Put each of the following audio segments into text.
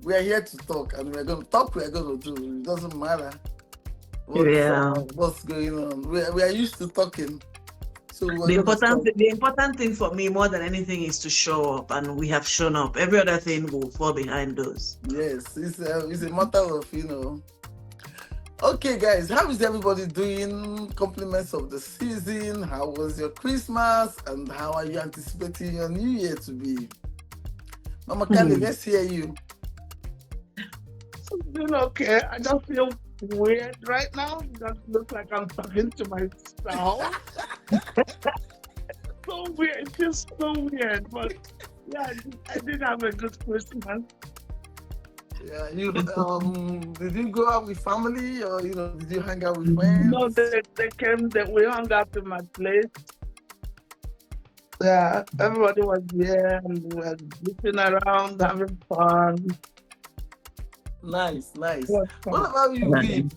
we are here to talk, and we're going to talk. We're going to do. It doesn't matter what's going on. We are used to talking. So the important thing for me more than anything is to show up, and we have shown up. Every other thing will fall behind those. Yes, it's a matter of Okay, guys, how is everybody doing? Compliments of the season. How was your Christmas, and how are you anticipating your New Year to be? Mama Calli, let's hear you. I'm doing okay. I just feel weird right now. It just looks like I'm talking to myself. So weird. It's just so weird. But yeah, I did have a good Christmas. Yeah, you did you go out with family, or did you hang out with friends? No, they came. We hung out in my place. Yeah, everybody was there and we were looking around, having fun. Nice. What about you, Viv?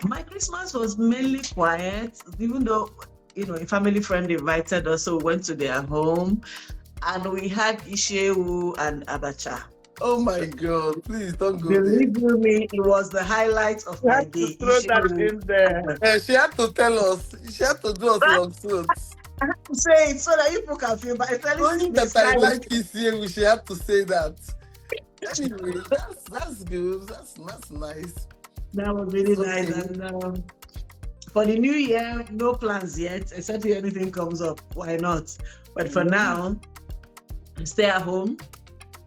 My Christmas was mainly quiet, even though a family friend invited us, so we went to their home, and we had Ishewu and Abacha. Oh my God! Please don't go Believe there. me, it was the highlight of my day. Throw that in there. She had to tell us. She had to do us long throats. I have to say it so that people can feel. But I tell Only that I like this year, we should have to say that. Anyway, that's good. That's nice. That was really nice. And for the new year, no plans yet, except if anything comes up. Why not? But for now, stay at home,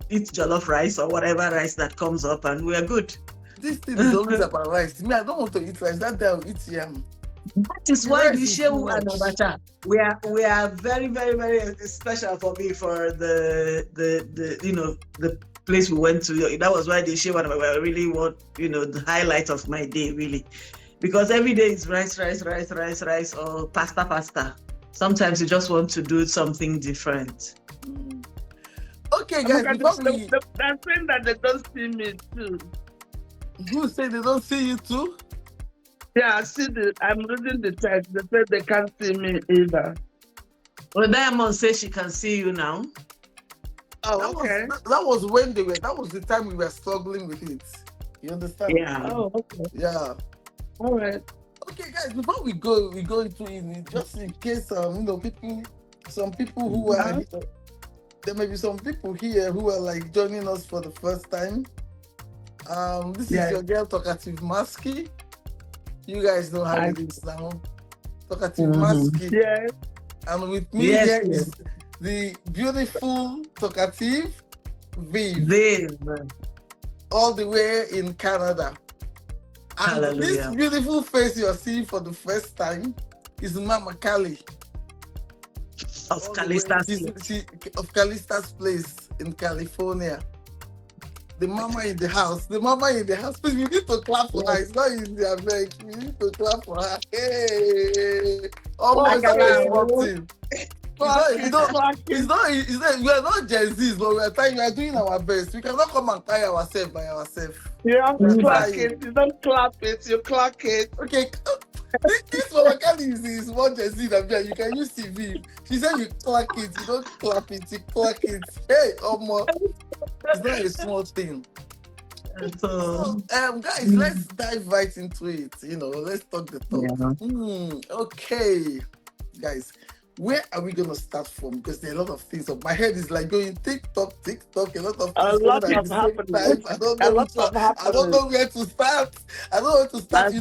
eat jollof rice or whatever rice that comes up, and we are good. This thing is always about rice. Me, I don't want to eat rice. That day I'll eat yam. That is why the Shehu and Abacha, we are very, very, very special for me, for the place we went to. That was why the Shehu and Abacha really the highlight of my day, really. Because every day is rice, or pasta. Sometimes you just want to do something different. Okay, guys, they're saying that they don't see me too. Who say they don't see you too? Yeah, I'm reading the text. They said they can't see me either. Well, Diamond says she can see you now. Oh, okay. That was when that was the time we were struggling with it. You understand? Yeah. Oh, okay. Yeah. All right. Okay, guys, before we go into it, just in case, some people who are, there may be some people here who are like joining us for the first time. This is your girl, Talkative Masky. You guys know how it is now. Talkative Masky. Yes. And with me here is the beautiful Talkative Viv. All the way in Canada. And Hallelujah. This beautiful face you're seeing for the first time is Mama Calli. Of Callista'S. Of Callista'S place in California. The mama in the house. Please, we need to clap for her. It's not easy, I beg. We need to clap for her. Hey! Almost something. We are not Gen Zs, but we are doing our best. We cannot come and tie ourselves by ourselves. You have to clap it. You don't clap it, you clack it. Okay. This Mama Calli is more Gen Z than me. You can use TV. She said you clack it, you don't clap it, you clack it. Hey, it's not a small thing. So, guys, let's dive right into it. Let's talk the talk. Yeah. Okay, guys, where are we gonna start from? Because there are a lot of things. My head is like going TikTok. A lot of things. I don't know where to start.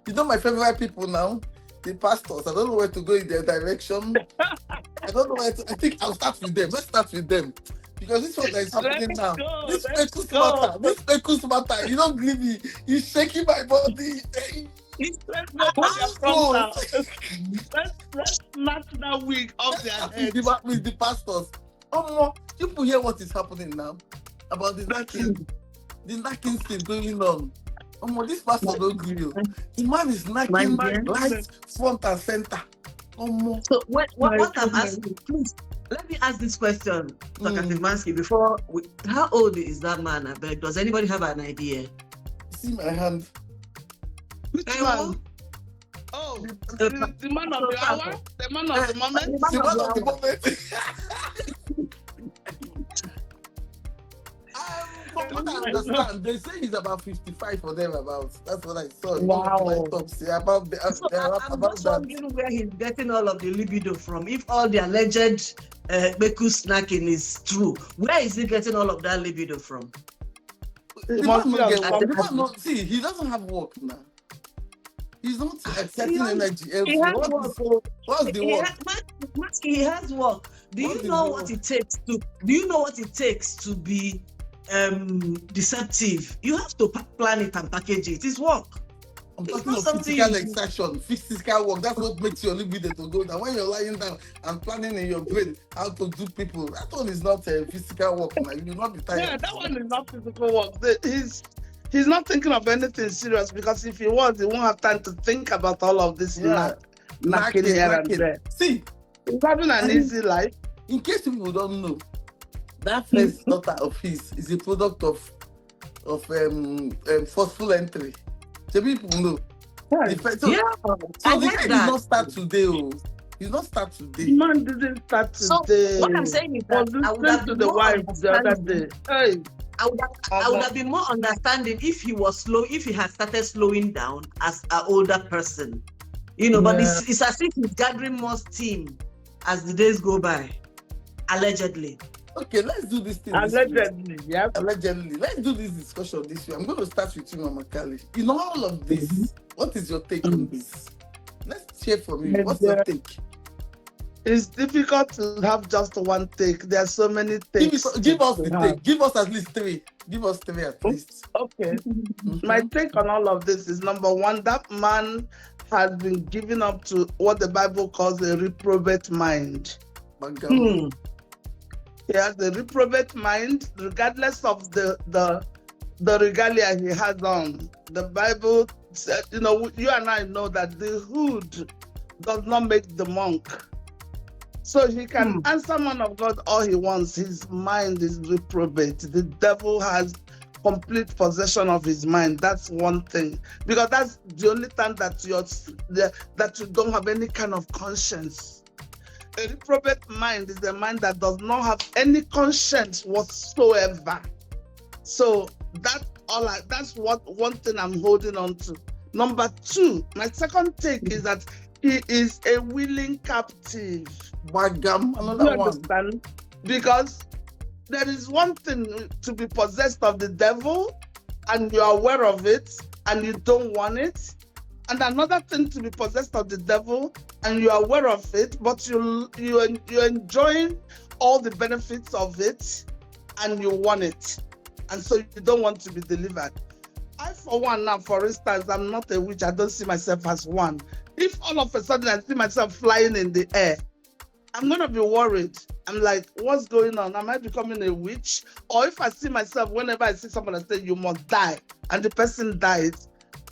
You know my favorite people now, the pastors. I don't know where to go in their direction. I don't know where to. I think I'll start with them. Let's start with them. Because this is what is happening now. This Saeculu's matter. You don't believe me. You're shaking my body. Let's snatch that wig off their head. With the pastors. People hear what is happening now about the knacking thing going on. This pastor don't give you. The man is knacking right front and center. So what I'm asking, please, let me ask this question, Talkative Masky, before how old is that man? I beg. Does anybody have an idea? See my hand. Which man? Oh, the man of the hour? The man of the moment? The man of the moment. From what I understand, they say he's about 55 or thereabouts. That's what I saw. Wow. My talks about So I'm about just that. wondering where he's getting all of the libido from. If all the alleged Beku snacking is true, where is he getting all of that libido from? The man not get work. The man not, see, he doesn't have work now. He's not exerting energy elsewhere. What's the work? He has work. Do you know what it takes to be deceptive? You have to plan it and package it. It's work. I'm talking of physical exertion, physical work. That's what makes your libido to go down. When you're lying down and planning in your brain how to do people, that one is not physical work. Like, you'll not be tired. Yeah, that one is not physical work. He's not thinking of anything serious, because if he was, he won't have time to think about all of this. Knacking here and there. See, he's having an easy life. In case people don't know, that first daughter of his is a product of forceful entry. So people know. So the guy did not start today. He's not start today. The man didn't start today. So what I'm saying is that I would have to the wife the other day. Hey. I would have been more understanding if he was slow, if he had started slowing down as an older person. But it's as if he's gathering more steam as the days go by. Allegedly. Okay, let's do this thing. Allegedly, yeah. Allegedly. Let's do this discussion this way. I'm going to start with you, Mama Calli. In all of this, what is your take on this? Let's hear from you. What's your take? It's difficult to have just one take. There are so many takes. Give us the take. Give us at least three. Give us three at least. Okay. My take on all of this is, number one, that man has been given up to what the Bible calls a reprobate mind. He has a reprobate mind, regardless of the regalia he has on. The Bible said, you and I know that the hood does not make the monk. So he can answer man of God all he wants. His mind is reprobate. The devil has complete possession of his mind. That's one thing. Because that's the only time that you don't have any kind of conscience. A reprobate mind is a mind that does not have any conscience whatsoever. So that's one thing I'm holding on to. Number two, my second take is that he is a willing captive. Another one. Because there is one thing to be possessed of the devil and you're aware of it and you don't want it. And another thing to be possessed of the devil and you're aware of it, but you're enjoying all the benefits of it and you want it. And so you don't want to be delivered. I, for one now, for instance, I'm not a witch. I don't see myself as one. If all of a sudden I see myself flying in the air, I'm going to be worried. I'm like, what's going on? Am I becoming a witch? Or if I see myself, whenever I see someone, I say, you must die, and the person dies,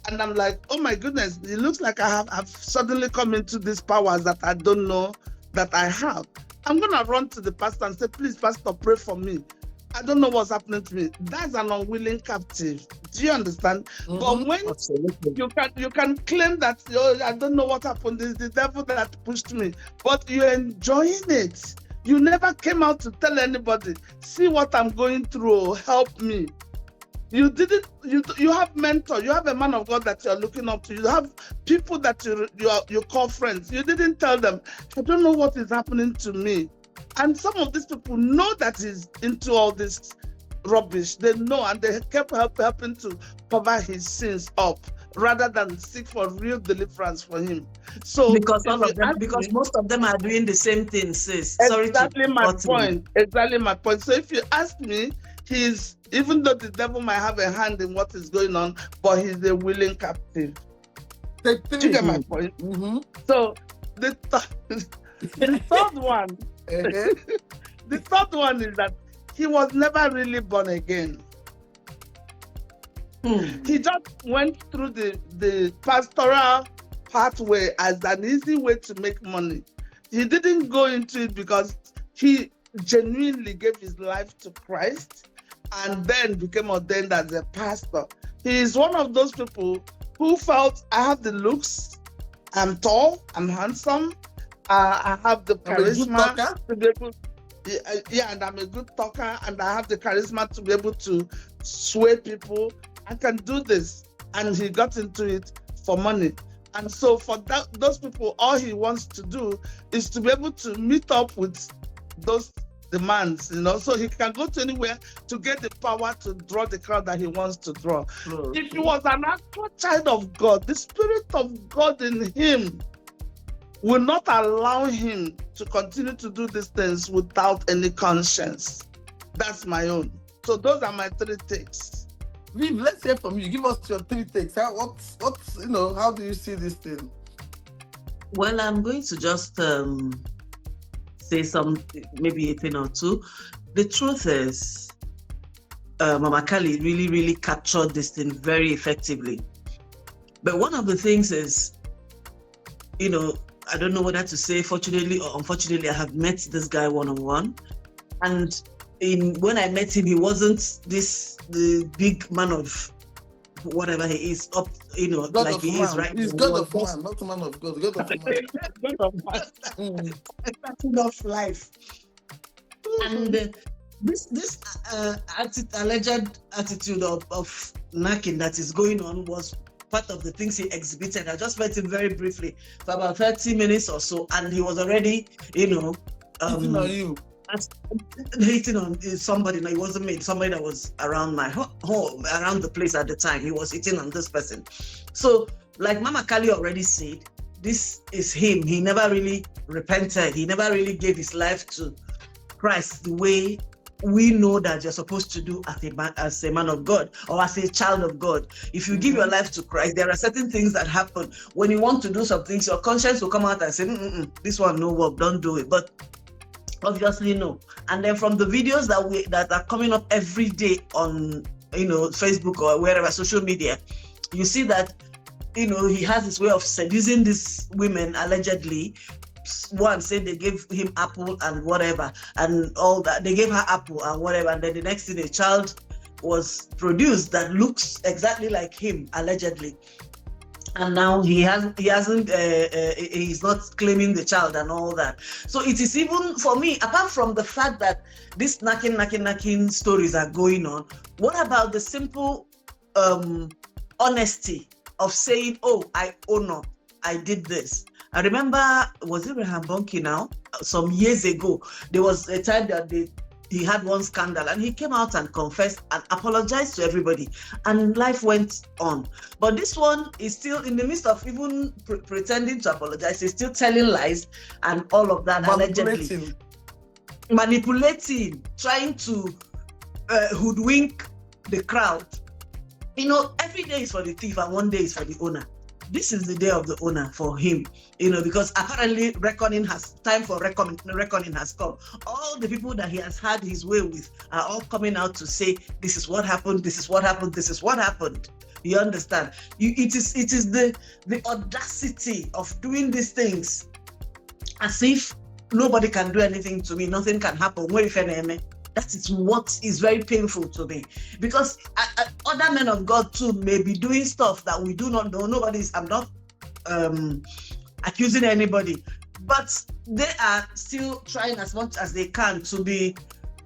and I'm like, oh my goodness, it looks like I've suddenly come into these powers that I don't know that I have. I'm going to run to the pastor and say, please, pastor, pray for me. I don't know what's happening to me. That's an unwilling captive. Do you understand? But when you can claim that, I don't know what happened, it's the devil that pushed me, but you're enjoying it. You never came out to tell anybody, see what I'm going through, help me. You didn't. You have mentor. You have a man of God that you're looking up to. You have people that you call friends. You didn't tell them, I don't know what is happening to me. And some of these people know that he's into all this rubbish. They know, and they kept helping to cover his sins up rather than seek for real deliverance for him. So because most of them are doing the same thing, sis. Exactly my point. Exactly my point. So if you ask me, he's, even though the devil might have a hand in what is going on, but he's a willing captive. Do you get my point? So the third one. The third one is that he was never really born again. He just went through the pastoral pathway as an easy way to make money. He didn't go into it because he genuinely gave his life to Christ and then became ordained as a pastor. He is one of those people who felt, I have the looks, I'm tall, I'm handsome, I have the charisma to be able. Yeah, and I'm a good talker, and I have the charisma to be able to sway people. I can do this. And he got into it for money. And so for those people, all he wants to do is to be able to meet up with those demands, so he can go to anywhere to get the power to draw the crowd that he wants to draw. Okay. If he was an actual child of God, the Spirit of God in him will not allow him to continue to do these things without any conscience. That's my own. So those are my 3 takes. Viv, let's hear from you. Give us your 3 takes. How do you see this thing? Well, I'm going to just say maybe a thing or two. The truth is, Mama Calli really, really captured this thing very effectively. But one of the things is, I don't know whether to say fortunately or unfortunately, I have met this guy one-on-one. And when I met him, he wasn't the big man of whatever he is, God like he man. is right now. He's God of man, not man of God. God of man. God of man. Of life. And this alleged attitude of knacking that is going on was part of the things he exhibited. I just met him very briefly for about 30 minutes or so, and he was already, Hitting on you. Hitting on somebody. No, it wasn't me. Somebody that was around my home, around the place at the time. He was hitting on this person. So, like Mama Calli already said, this is him. He never really repented. He never really gave his life to Christ the way we know that you're supposed to do as a man of God or as a child of God. If you give your life to Christ, there are certain things that happen. When you want to do some things, your conscience will come out and say, this one no work, don't do it. But obviously no. And then from the videos that are coming up every day on Facebook or wherever, social media, you see that he has this way of seducing these women allegedly. One said they gave him apple and whatever and all that. They gave her apple and whatever, and then the next thing a child was produced that looks exactly like him allegedly. And now he's not claiming the child and all that. So it is, even for me, apart from the fact that these knacking stories are going on, what about the simple honesty of saying, I own up, I did this. I remember, was it Rehan Bonki now? Some years ago, there was a time that he had one scandal and he came out and confessed and apologized to everybody, and life went on. But this one is still in the midst of even pretending to apologize. He's still telling lies and all of that, manipulating, trying to hoodwink the crowd. Every day is for the thief and one day is for the owner. This is the day of the owner for him, because apparently time for reckoning has come. All the people that he has had his way with are all coming out to say, this is what happened, this is what happened, this is what happened. You understand? It is the audacity of doing these things as if nobody can do anything to me, nothing can happen. That is what is very painful to me, because other men of God too may be doing stuff that we do not know. I'm not accusing anybody, but they are still trying as much as they can to be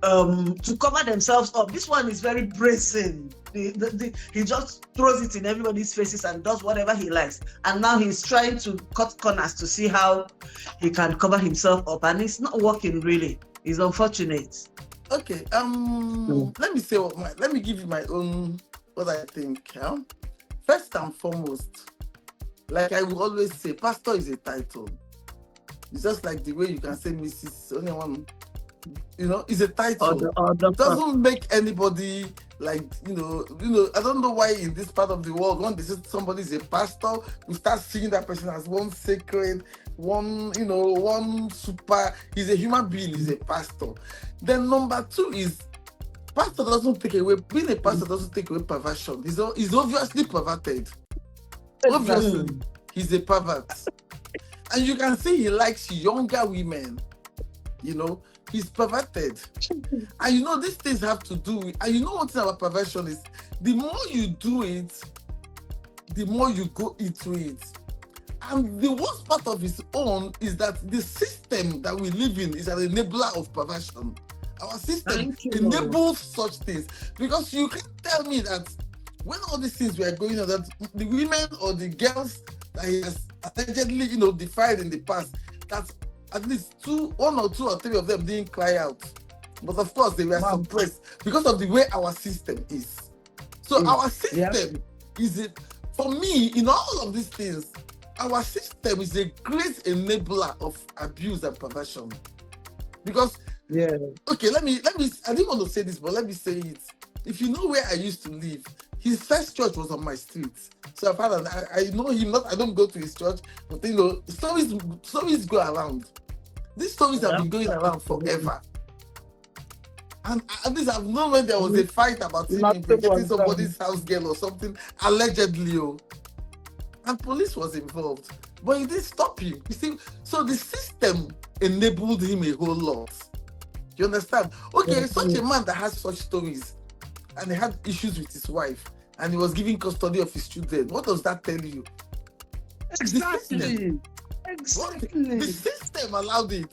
to cover themselves up. This one is very brazen. He just throws it in everybody's faces and does whatever he likes. And now he's trying to cut corners to see how he can cover himself up, and it's not working really. It's unfortunate. Okay, let me give you my own, what I think. First and foremost, like I will always say, pastor is a title. It's just like the way you can say Mrs. Onyewan, is a title. It doesn't make anybody like, I don't know why in this part of the world, when they say somebody is a pastor, we start seeing that person as one sacred, one super, he's a human being, he's a pastor. Then number 2 is, pastor doesn't take away, being a pastor doesn't take away perversion. He's obviously perverted. Obviously, he's a pervert. And you can see he likes younger women, he's perverted. And these things have to do with, and what our perversion is, the more you do it, the more you go into it. And the worst part of his own is that the system that we live in is an enabler of perversion. Our system enables such things. Because you can't tell me that when all these things were going on, that the women or the girls that he has allegedly, defied in the past, that at least one or two or three of them didn't cry out. But of course, they were suppressed because of the way our system is. So our system is for me, in all of these things, our system is a great enabler of abuse and perversion. Because, okay, let me, I didn't want to say this, but let me say it. If you know where I used to live, his first church was on my street. So I know him, I don't go to his church, but stories go around. These stories have been going around forever. And at least I've known when there was a fight about him implicating somebody's house girl or something, allegedly. And police was involved. But it didn't stop him. You see, so the system enabled him a whole lot. You understand? Okay, such a man that has such stories, and he had issues with his wife, and he was giving custody of his children. What does that tell you? Exactly. The system allowed it.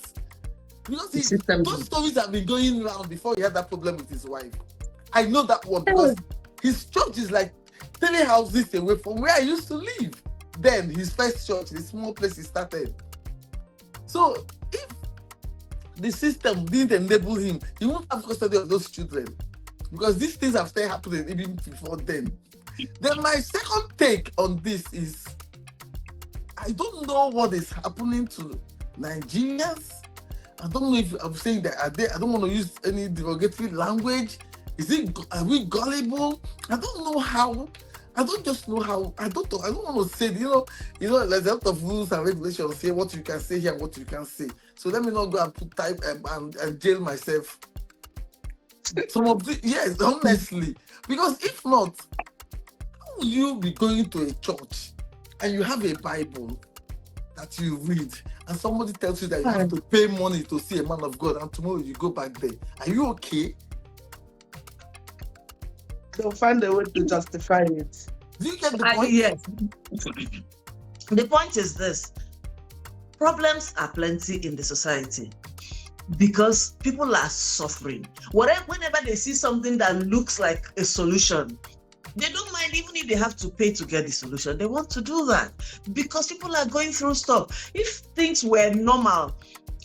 Because those stories have been going around before he had that problem with his wife. I know that one because his church is like 3 houses away from where I used to live. Then his first church, the small place he started. So if the system didn't enable him, he won't have custody of those children. Because these things have started happening even before then. Then my second take on this is, I don't know what is happening to Nigerians. I don't know if I'm saying that I don't want to use any derogatory language. Are we gullible? I don't know how. I don't just know how. I don't want to say, there's a lot of rules and regulations here, what you can say here, what you can say. So let me not go and put type and jail myself. Some of the, yes, honestly. Because if not, how will you be going to a church and you have a Bible that you read, and somebody tells you that you have to pay money to see a man of God, and tomorrow you go back there? Are you okay? They'll find a way to justify it. Do you get the point? Yes. The point is this. Problems are plenty in the society because people are suffering. Whenever they see something that looks like a solution, they don't mind even if they have to pay to get the solution. They want to do that because people are going through stuff. If things were normal,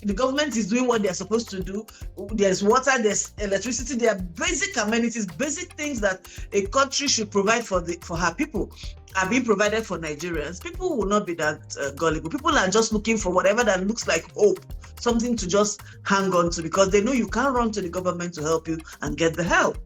the government is doing what they're supposed to do. There's water, there's electricity, there are basic amenities, basic things that a country should provide for her people are being provided for Nigerians. People will not be that gullible. People are just looking for whatever that looks like hope, something to just hang on to because they know you can't run to the government to help you and get the help.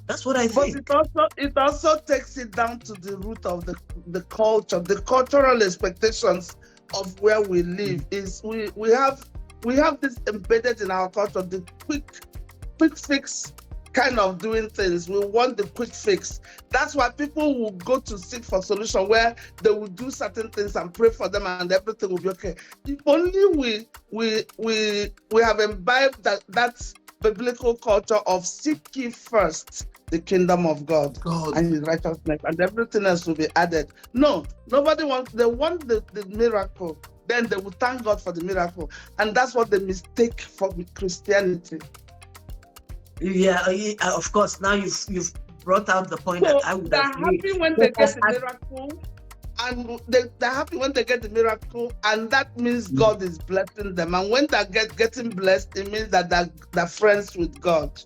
That's what I think. But it also takes it down to the root of the culture, the cultural expectations of where we live. Is we have this embedded in our culture, the quick fix kind of doing things. We want the quick fix. That's why people will go to seek for solution where they will do certain things and pray for them and everything will be okay. If only we have imbibed that biblical culture of seek ye first the kingdom of God and his righteousness, and everything else will be added. No, nobody wants, they want the miracle, then they will thank God for the miracle. And that's what they mistake for Christianity. Yeah, of course. Now you've brought out the point So that I would they're agree. happy when they get the miracle, and they're happy when they get the miracle, and that means God is blessing them. And when they getting blessed, it means that they're friends with God.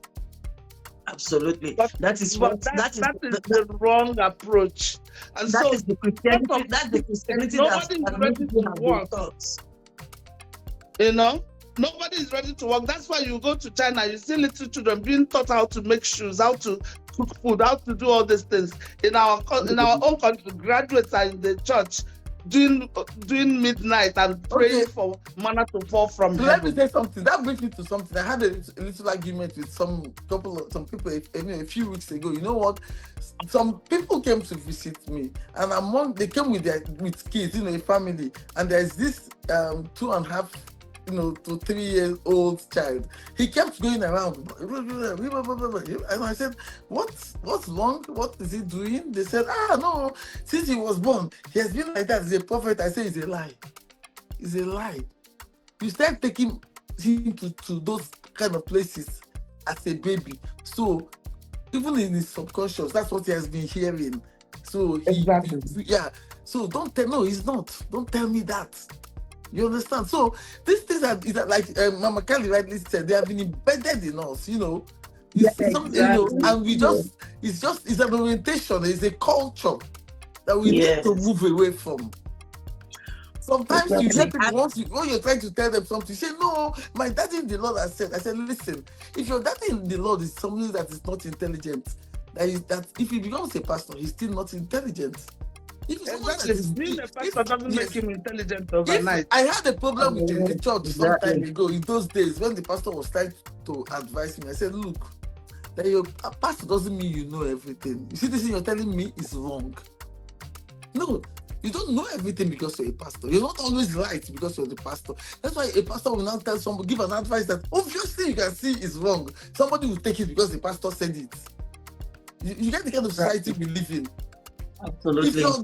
Absolutely. That is the wrong approach. And that so is the Christianity. That's the Christianity nobody is ready to work. Nobody is ready to work. That's why you go to China, you see little children being taught how to make shoes, how to cook food, how to do all these things. In our own country, graduates are in the church doing midnight and praying for manna to fall from heaven. Let me say something. That brings me to something. I had a little argument with some people a few weeks ago. You know what? Some people came to visit me, and they came with kids, a family, and there's this 2.5 to 3-year-old child. He kept going around, and I said, what's wrong? What is he doing? They said, no, since he was born, he has been like that. He's a prophet. I say, it's a lie. It's a lie. You start taking him to those kind of places as a baby. So even in his subconscious, that's what he has been hearing. So So don't tell. No, he's not. Don't tell me that. You understand? So these things are like Mama Calli rightly said, they have been embedded in us. And we just it's an orientation. It's a culture that we need to move away from. Sometimes you hear people when you're trying to tell them something, say, no, my daddy in the Lord has said. I said, listen, if your daddy in the Lord is somebody that is not intelligent, that if he becomes a pastor, he's still not intelligent. Being a pastor doesn't make him intelligent overnight. I had a problem with the church some time ago. In those days, when the pastor was trying to advise me, I said, look, that your pastor doesn't mean you know everything. You see, this thing you're telling me is wrong. No. You don't know everything because you're a pastor. You're not always right because you're the pastor. That's why a pastor will now tell somebody, give an advice that obviously you can see is wrong. Somebody will take it because the pastor said it. You get the kind of society we live in. Absolutely. If you're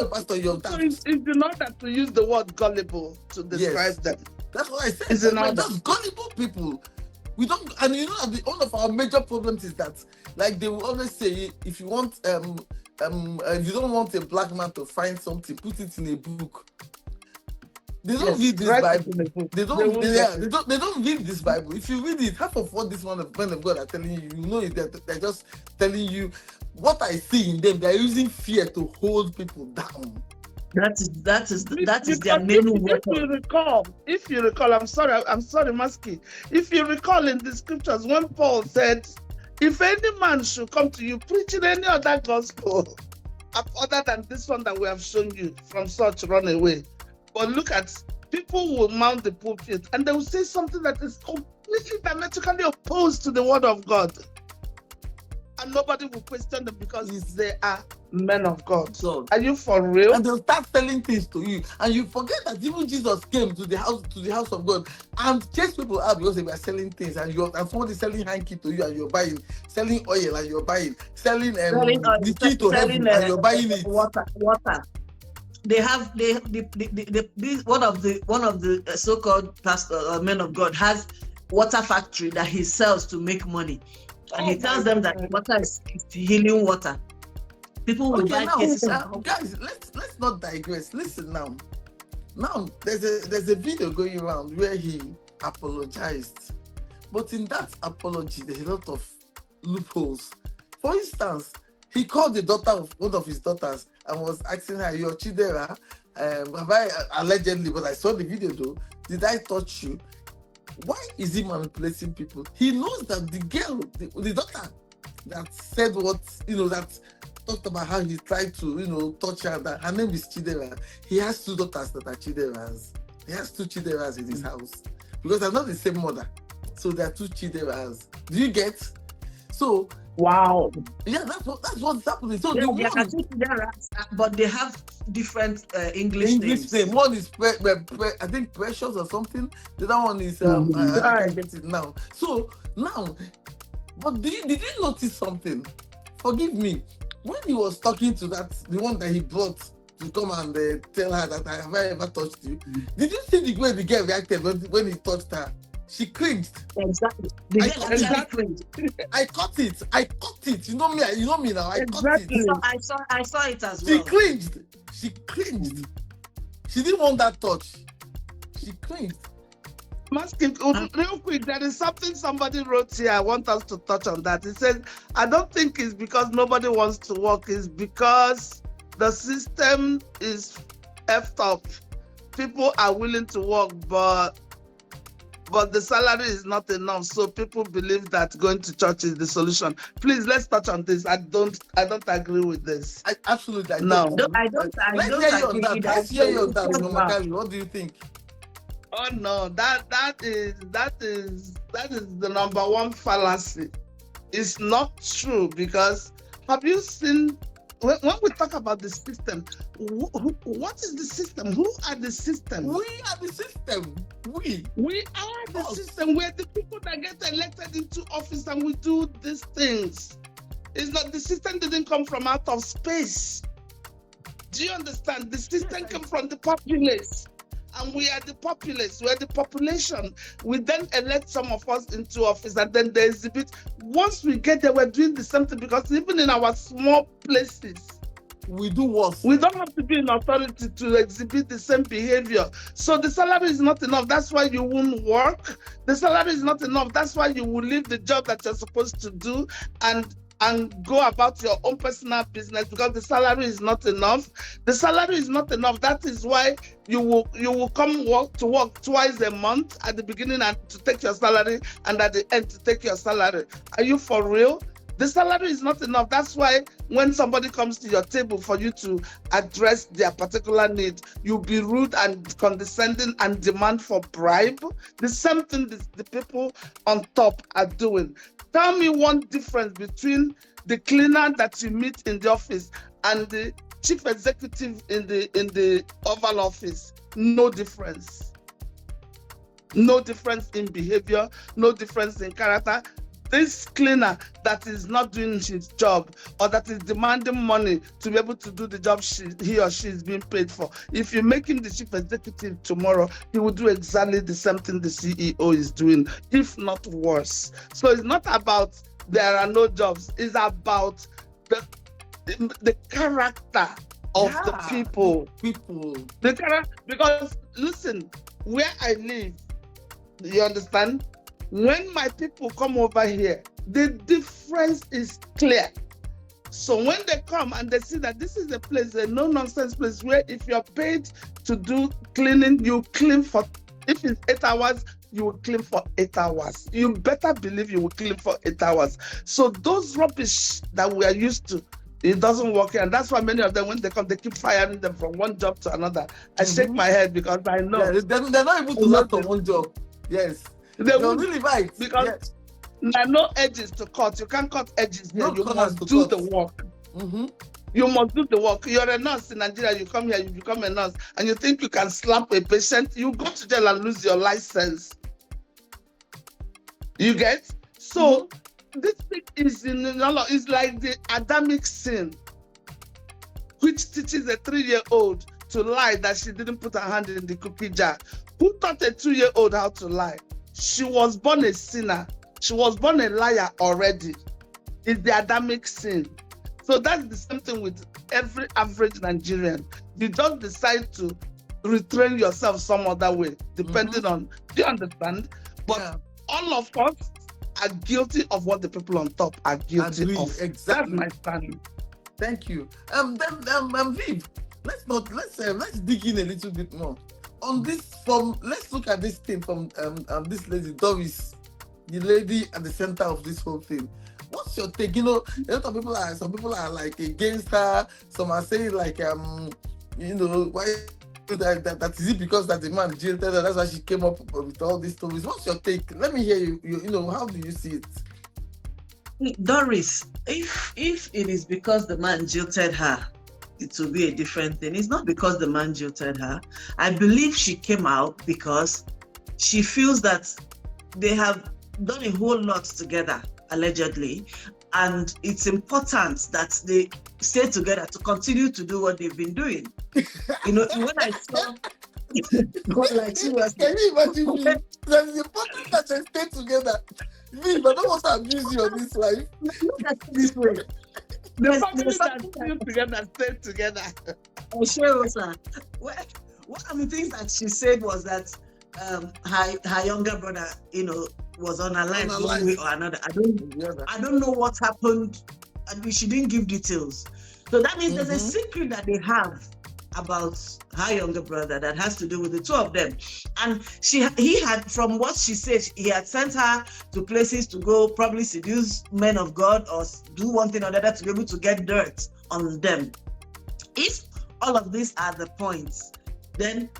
a pastor, you're that. So it's in order to use the word gullible to describe them. That's what I said. That's gullible people. We don't, and one of our major problems is that, like they will always say, if you want if you don't want a black man to find something, put it in a book. They don't read this Bible. They don't read this Bible. If you read it, half of what this men of God are telling you, you know that they're just telling you what I see in them. They're using fear to hold people down. That is their main weapon. If you recall, I'm sorry, Maski. If you recall in the scriptures, when Paul said, if any man should come to you preaching any other gospel other than this one that we have shown you, from such run away. But look at, people will mount the pulpit and they will say something that is completely diametrically opposed to the word of God. And nobody will question them because they are men of God. So, are you for real? And they'll start selling things to you. And you forget that even Jesus came to the house of God and chased people out because they were selling things. And somebody's selling hanky to you and you're buying, selling oil and you're buying, selling the key to heaven and you're buying it. Water. They have one of the so-called pastor men of God has water factory that he sells to make money. And he tells them that water is healing water. People will buy cases. Guys, let's not digress. Listen now. Now there's a video going around where he apologized, but in that apology there's a lot of loopholes. For instance, he called the daughter of one of his daughters and was asking her, "You're Chidera, have I allegedly? But I saw the video though. Did I touch you?" Why is he manipulating people? He knows that the girl, the daughter that said what, that talked about how he tried to, touch her, that her name is Chidera. He has two daughters that are Chideras. He has two Chideras in his house because they're not the same mother. So there are two Chideras. Do you get? So, wow. Yeah, that's what's happening. So but they have different English names. One is I think Precious or something. The other one is I can't get it now. So now, but did you notice something? Forgive me. When he was talking to the one that he brought to come and tell her that have I ever touched you? Did you see the way the girl reacted when he touched her? She cringed. Exactly. I caught it. You know me now. I caught it. I saw it as well. She cringed. She didn't want that touch. She cringed. Real quick, there is something somebody wrote here. I want us to touch on that. It says, I don't think it's because nobody wants to work. It's because the system is effed up. People are willing to work, but the salary is not enough, so people believe that going to church is the solution. Please, let's touch on this. I don't agree with this. Absolutely. I don't agree. Let's hear you on that. What do you think? Oh no, that is the number one fallacy. It's not true because have you seen when we talk about the system, what is the system? Who are the system? We are the system. We are the system. We're the people that get elected into office and we do these things. It's not, the system didn't come from out of space. Do you understand? The system came from the populace. And we are the populace, we're the population. We then elect some of us into office and then they exhibit. Once we get there, we're doing the same thing, because even in our small places, we do what? We don't have to be in authority to exhibit the same behavior. So the salary is not enough. That's why you won't work. The salary is not enough. That's why you will leave the job that you're supposed to do and go about your own personal business, because the salary is not enough. The salary is not enough. That is why you will come to work twice a month, at the beginning and to take your salary, and at the end to take your salary. Are you for real? The salary is not enough. That's why when somebody comes to your table for you to address their particular need, you'll be rude and condescending and demand for bribe. The same thing the people on top are doing. Tell me one difference between the cleaner that you meet in the office and the chief executive in the Oval Office. No difference. No difference in behavior, no difference in character. This cleaner that is not doing his job, or that is demanding money to be able to do the job he or she is being paid for, if you make him the chief executive tomorrow, he will do exactly the same thing the CEO is doing, if not worse. So it's not about there are no jobs, it's about the character of the people. The character, because listen, where I live, you understand? When my people come over here, the difference is clear. So when they come and they see that this is a place, a no-nonsense place, where if you're paid to do cleaning, you clean for, if it's 8 hours, you will clean for 8 hours. You better believe you will clean for 8 hours. So those rubbish that we are used to, it doesn't work here. And that's why many of them, when they come, they keep firing them from one job to another. I shake my head because I know. Yeah, they're not able to learn from one job. Yes. They're really right. Because there are no edges to cut. You can't cut edges here. You must do the work. You must do the work. You're a nurse in Nigeria. You come here, you become a nurse, and you think you can slap a patient, you go to jail and lose your license. You get? So this thing is is like the Adamic sin, which teaches a 3-year-old to lie that she didn't put her hand in the cookie jar. Who taught a 2-year-old how to lie? She was born a sinner. She was born a liar already. It's the Adamic sin. So that's the same thing with every average Nigerian. You don't decide to retrain yourself some other way, depending on, do you understand? But all of us are guilty of what the people on top are guilty of. Exactly. That's my standing. Thank you. Viv, let's dig in a little bit more. On this, let's look at this thing from this lady, Doris, the lady at the center of this whole thing. What's your take? You know, a lot of some people are like against her. Some are saying like, you know, why that is it because that the man jilted her? That's why she came up with all these stories. What's your take? Let me hear you. You know, how do you see it? Doris, if it is because the man jilted her, it will be a different thing. It's not because the man jilted her. I believe she came out because she feels that they have done a whole lot together, allegedly, and it's important that they stay together to continue to do what they've been doing. You know, when I saw like she was, can you imagine me? That is important that they stay together. Viv, I don't want to abuse you on this life. Look at it this way. The family that stay together, stay together. I'm sure, sir. One of the things that she said was that her younger brother, you know, was on a line one way or another. I don't know what happened, and she didn't give details. So that means there's a secret that they have about her younger brother that has to do with the two of them. And he had, from what she said, he had sent her to places to go probably seduce men of God or do one thing or the other to be able to get dirt on them. If all of these are the points, then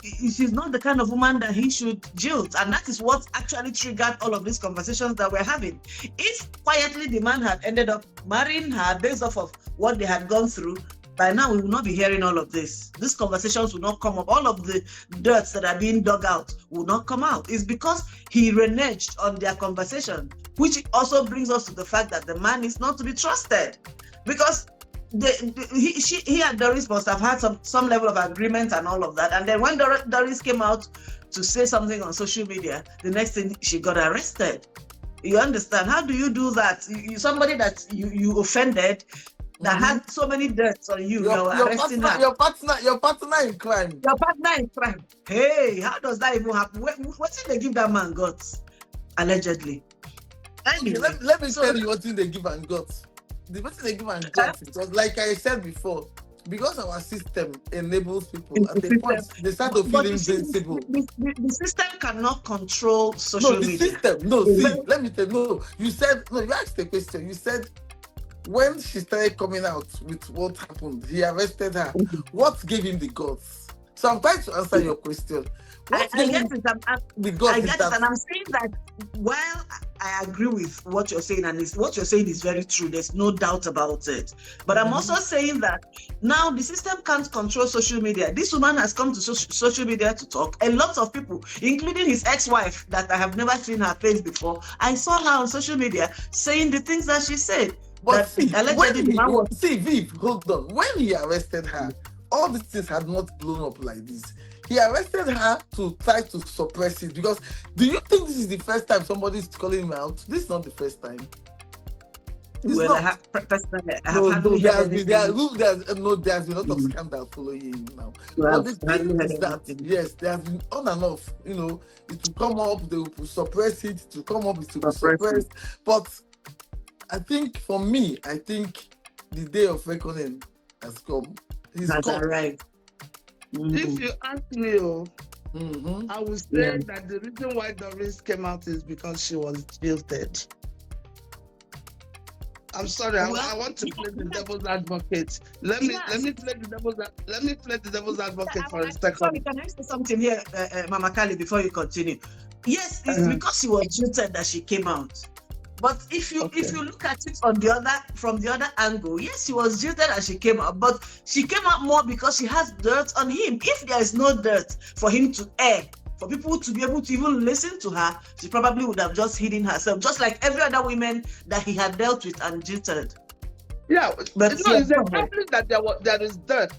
she's not the kind of woman that he should jilt. And that is what actually triggered all of these conversations that we're having. If quietly the man had ended up marrying her based off of what they had gone through, by now we will not be hearing all of this. These conversations will not come up. All of the dirts that are being dug out will not come out. It's because he reneged on their conversation, which also brings us to the fact that the man is not to be trusted. Because he and Doris must have had some level of agreement and all of that. And then when Doris came out to say something on social media, the next thing she got arrested. You understand? How do you do that? Somebody that you offended that had so many debts on you, your arresting her. Your partner in crime. Your partner in crime. Hey, how does that even happen? What did they give that man guts? Allegedly. Anyway, let me tell you what they give and got. The person they give and got, because like I said before, because our system enables people at the point they start to feel invincible. The system cannot control social media. Let me tell you, you asked the question. You said when she started coming out with what happened, he arrested her. What gave him the guts? So I'm trying to answer your question. I get it, and I'm saying that while I agree with what you're saying, and what you're saying is very true, there's no doubt about it. But I'm also saying that now the system can't control social media. This woman has come to social media to talk. A lot of people, including his ex-wife, that I have never seen her face before, I saw her on social media saying the things that she said. But Viv, hold on. When he arrested her, all these things had not blown up like this. He arrested her to try to suppress it, because do you think this is the first time somebody is calling him out? This is not the first time. There's been a lot of scandal following him now. But the thing is that, yes, there has been on and off, it will come up, they will suppress it, to come up, it will be suppressed. But I think, for me, the day of reckoning has come. That's right. If you ask me, I would say that the reason why Doris came out is because she was jilted. I'm sorry, I want to play the devil's advocate. Let me play the devil's advocate for a second. Sorry, can I say something here, Mama Calli, before you continue? Yes, it's because she was jilted that she came out. But if you look at it from the other angle, yes, she was jilted and she came out, but she came out more because she has dirt on him. If there is no dirt for him to air, for people to be able to even listen to her, she probably would have just hidden herself, just like every other woman that he had dealt with and jilted. Yeah, but it's exactly that there is dirt.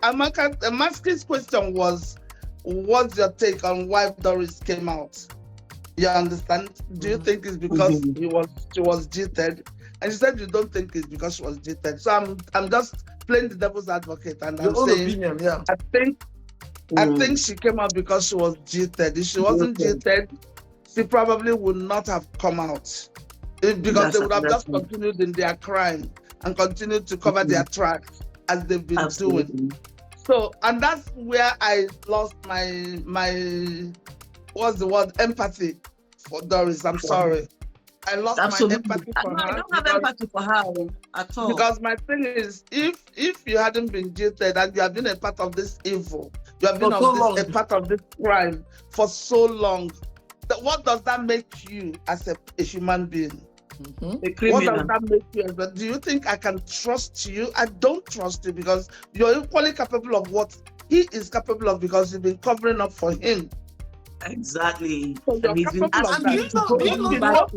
Amaski's question was, what's your take on why Doris came out? You understand? Do you think it's because she was jilted? And she said you don't think it's because she was jilted. So I'm just playing the devil's advocate, and I'm saying I think she came out because she was jilted. If she wasn't jilted, she probably would not have come out, because they would have just continued in their crime and continued to cover their tracks as they've been doing. So, and that's where I lost my what's the word? Empathy for Doris. I'm sorry. I lost my empathy for her. I don't have empathy for her at all. Because my thing is, if you hadn't been jilted and you have been a part of this evil, you have been a part of this crime for so long, what does that make you as a human being? A criminal. What does that make you? But do you think I can trust you? I don't trust you, because you're equally capable of what he is capable of, because you've been covering up for him. Exactly. So you're capable of that.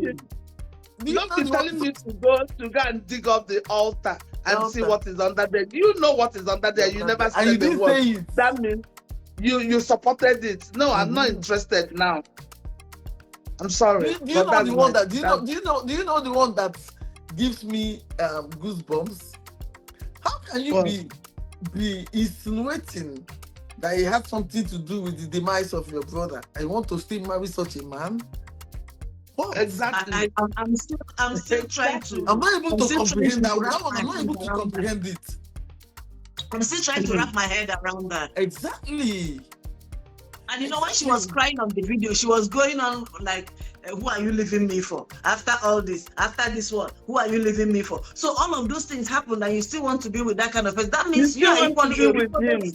You don't be telling me to go and dig up the altar and see what is under there. Do you know what is under there? You never said the word. That means you supported it. No, I'm not interested now. I'm sorry. Do you know the one that gives me goosebumps? How can you be insinuating that it had something to do with the demise of your brother? I want to still marry such a man? What? Exactly. I'm still trying to. I'm not able to comprehend that. I'm not able to comprehend it. I'm still trying to wrap my head around that. Exactly. And when she was crying on the video, she was going on like, who are you leaving me for? After all this, after this one, who are you leaving me for? So all of those things happen, and you still want to be with that kind of person. That means you are equally with him.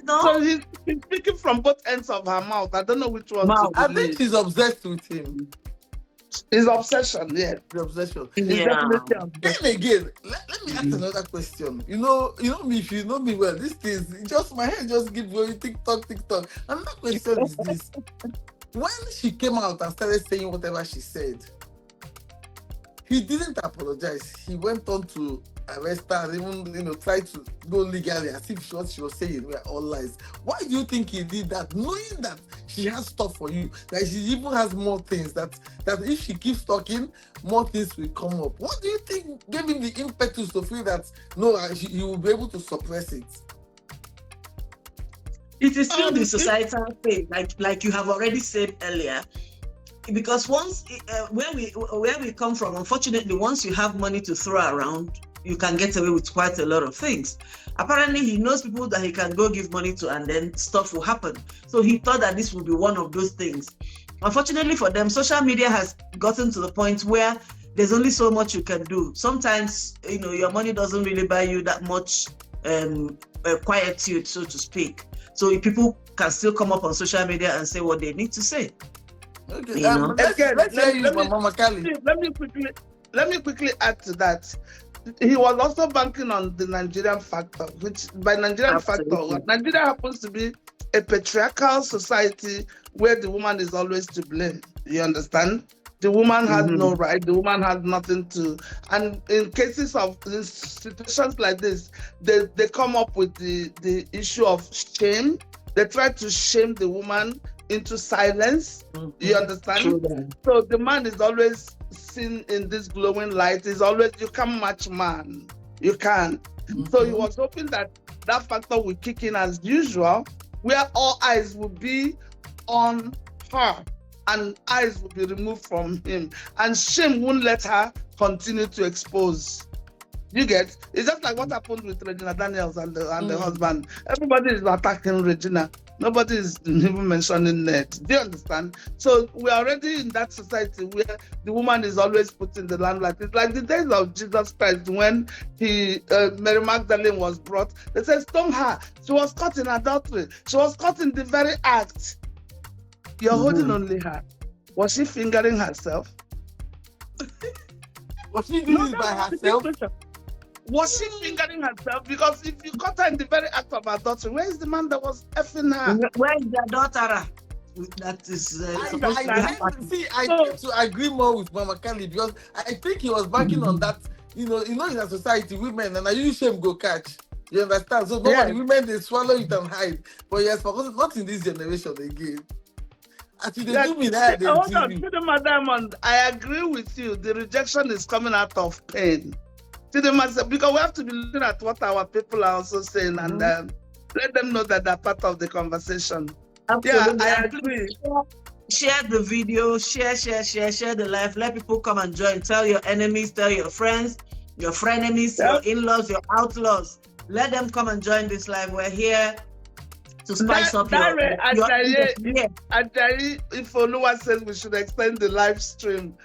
No. So he's speaking from both ends of her mouth. I don't know which one to I believe. think she's obsessed with him. His obsession, yeah. The obsession. He's Yeah. definitely obsessed. Then again, let me ask another question. You know me, if you know me well, these things, my head just keeps going TikTok. Another question is this. When she came out and started saying whatever she said, he didn't apologize. He went on to arrest her, even try to go legally as if what she was saying were all lies. Why do you think he did that, knowing that she has stuff for you, that she even has more things, that if she keeps talking, more things will come up? What do you think gave him the impetus to feel that no, he will be able to suppress it? It is still the societal thing, like you have already said earlier. Because once where we come from, unfortunately, once you have money to throw around, you can get away with quite a lot of things. Apparently, he knows people that he can go give money to, and then stuff will happen. So he thought that this would be one of those things. Unfortunately for them, social media has gotten to the point where there's only so much you can do. Sometimes, your money doesn't really buy you that much quietude, so to speak. So people can still come up on social media and say what they need to say. Okay, Let me quickly add to that. He was also banking on the Nigerian factor, which by Nigerian factor, Nigeria happens to be a patriarchal society where the woman is always to blame. You understand? The woman has no right. The woman has nothing to. And in cases of situations like this, they come up with the issue of shame. They try to shame the woman into silence. You understand? So the man is always seen in this glowing light. Is always, you can't match man. You can't. So he was hoping that factor would kick in as usual, where all eyes would be on her and eyes would be removed from him, and shame won't let her continue to expose. You get? It's just like what happened with Regina Daniels and the husband. Everybody is attacking Regina. Nobody is even mentioning Ned. Do you understand? So we're already in that society where the woman is always put in the limelight. It's like the days of Jesus Christ when Mary Magdalene was brought. They said, stone her. She was caught in adultery. She was caught in the very act. You're holding only her. Was she fingering herself? Was she doing it by herself? Was she fingering herself? Because if you caught her in the very act of adultery, where is the man that was effing her? Where is the daughter? That is supposed to be happening. See, I tend to agree more with Mama Calli, because I think he was banking on that. In a society, women, and I use shame go catch. You understand? So normally women, they swallow it and hide. But yes, because not in this generation again. Actually, they do me that. Hold on, Madam, I agree with you. The rejection is coming out of pain. Because we have to be looking at what our people are also saying and let them know that they're part of the conversation. Absolutely. Yeah, I agree. Share the video, share the live. Let people come and join. Tell your enemies, tell your friends, your frenemies, your in-laws, your outlaws. Let them come and join this live. We're here to spice up your Ajayi, if Oluwa says we should extend the live stream,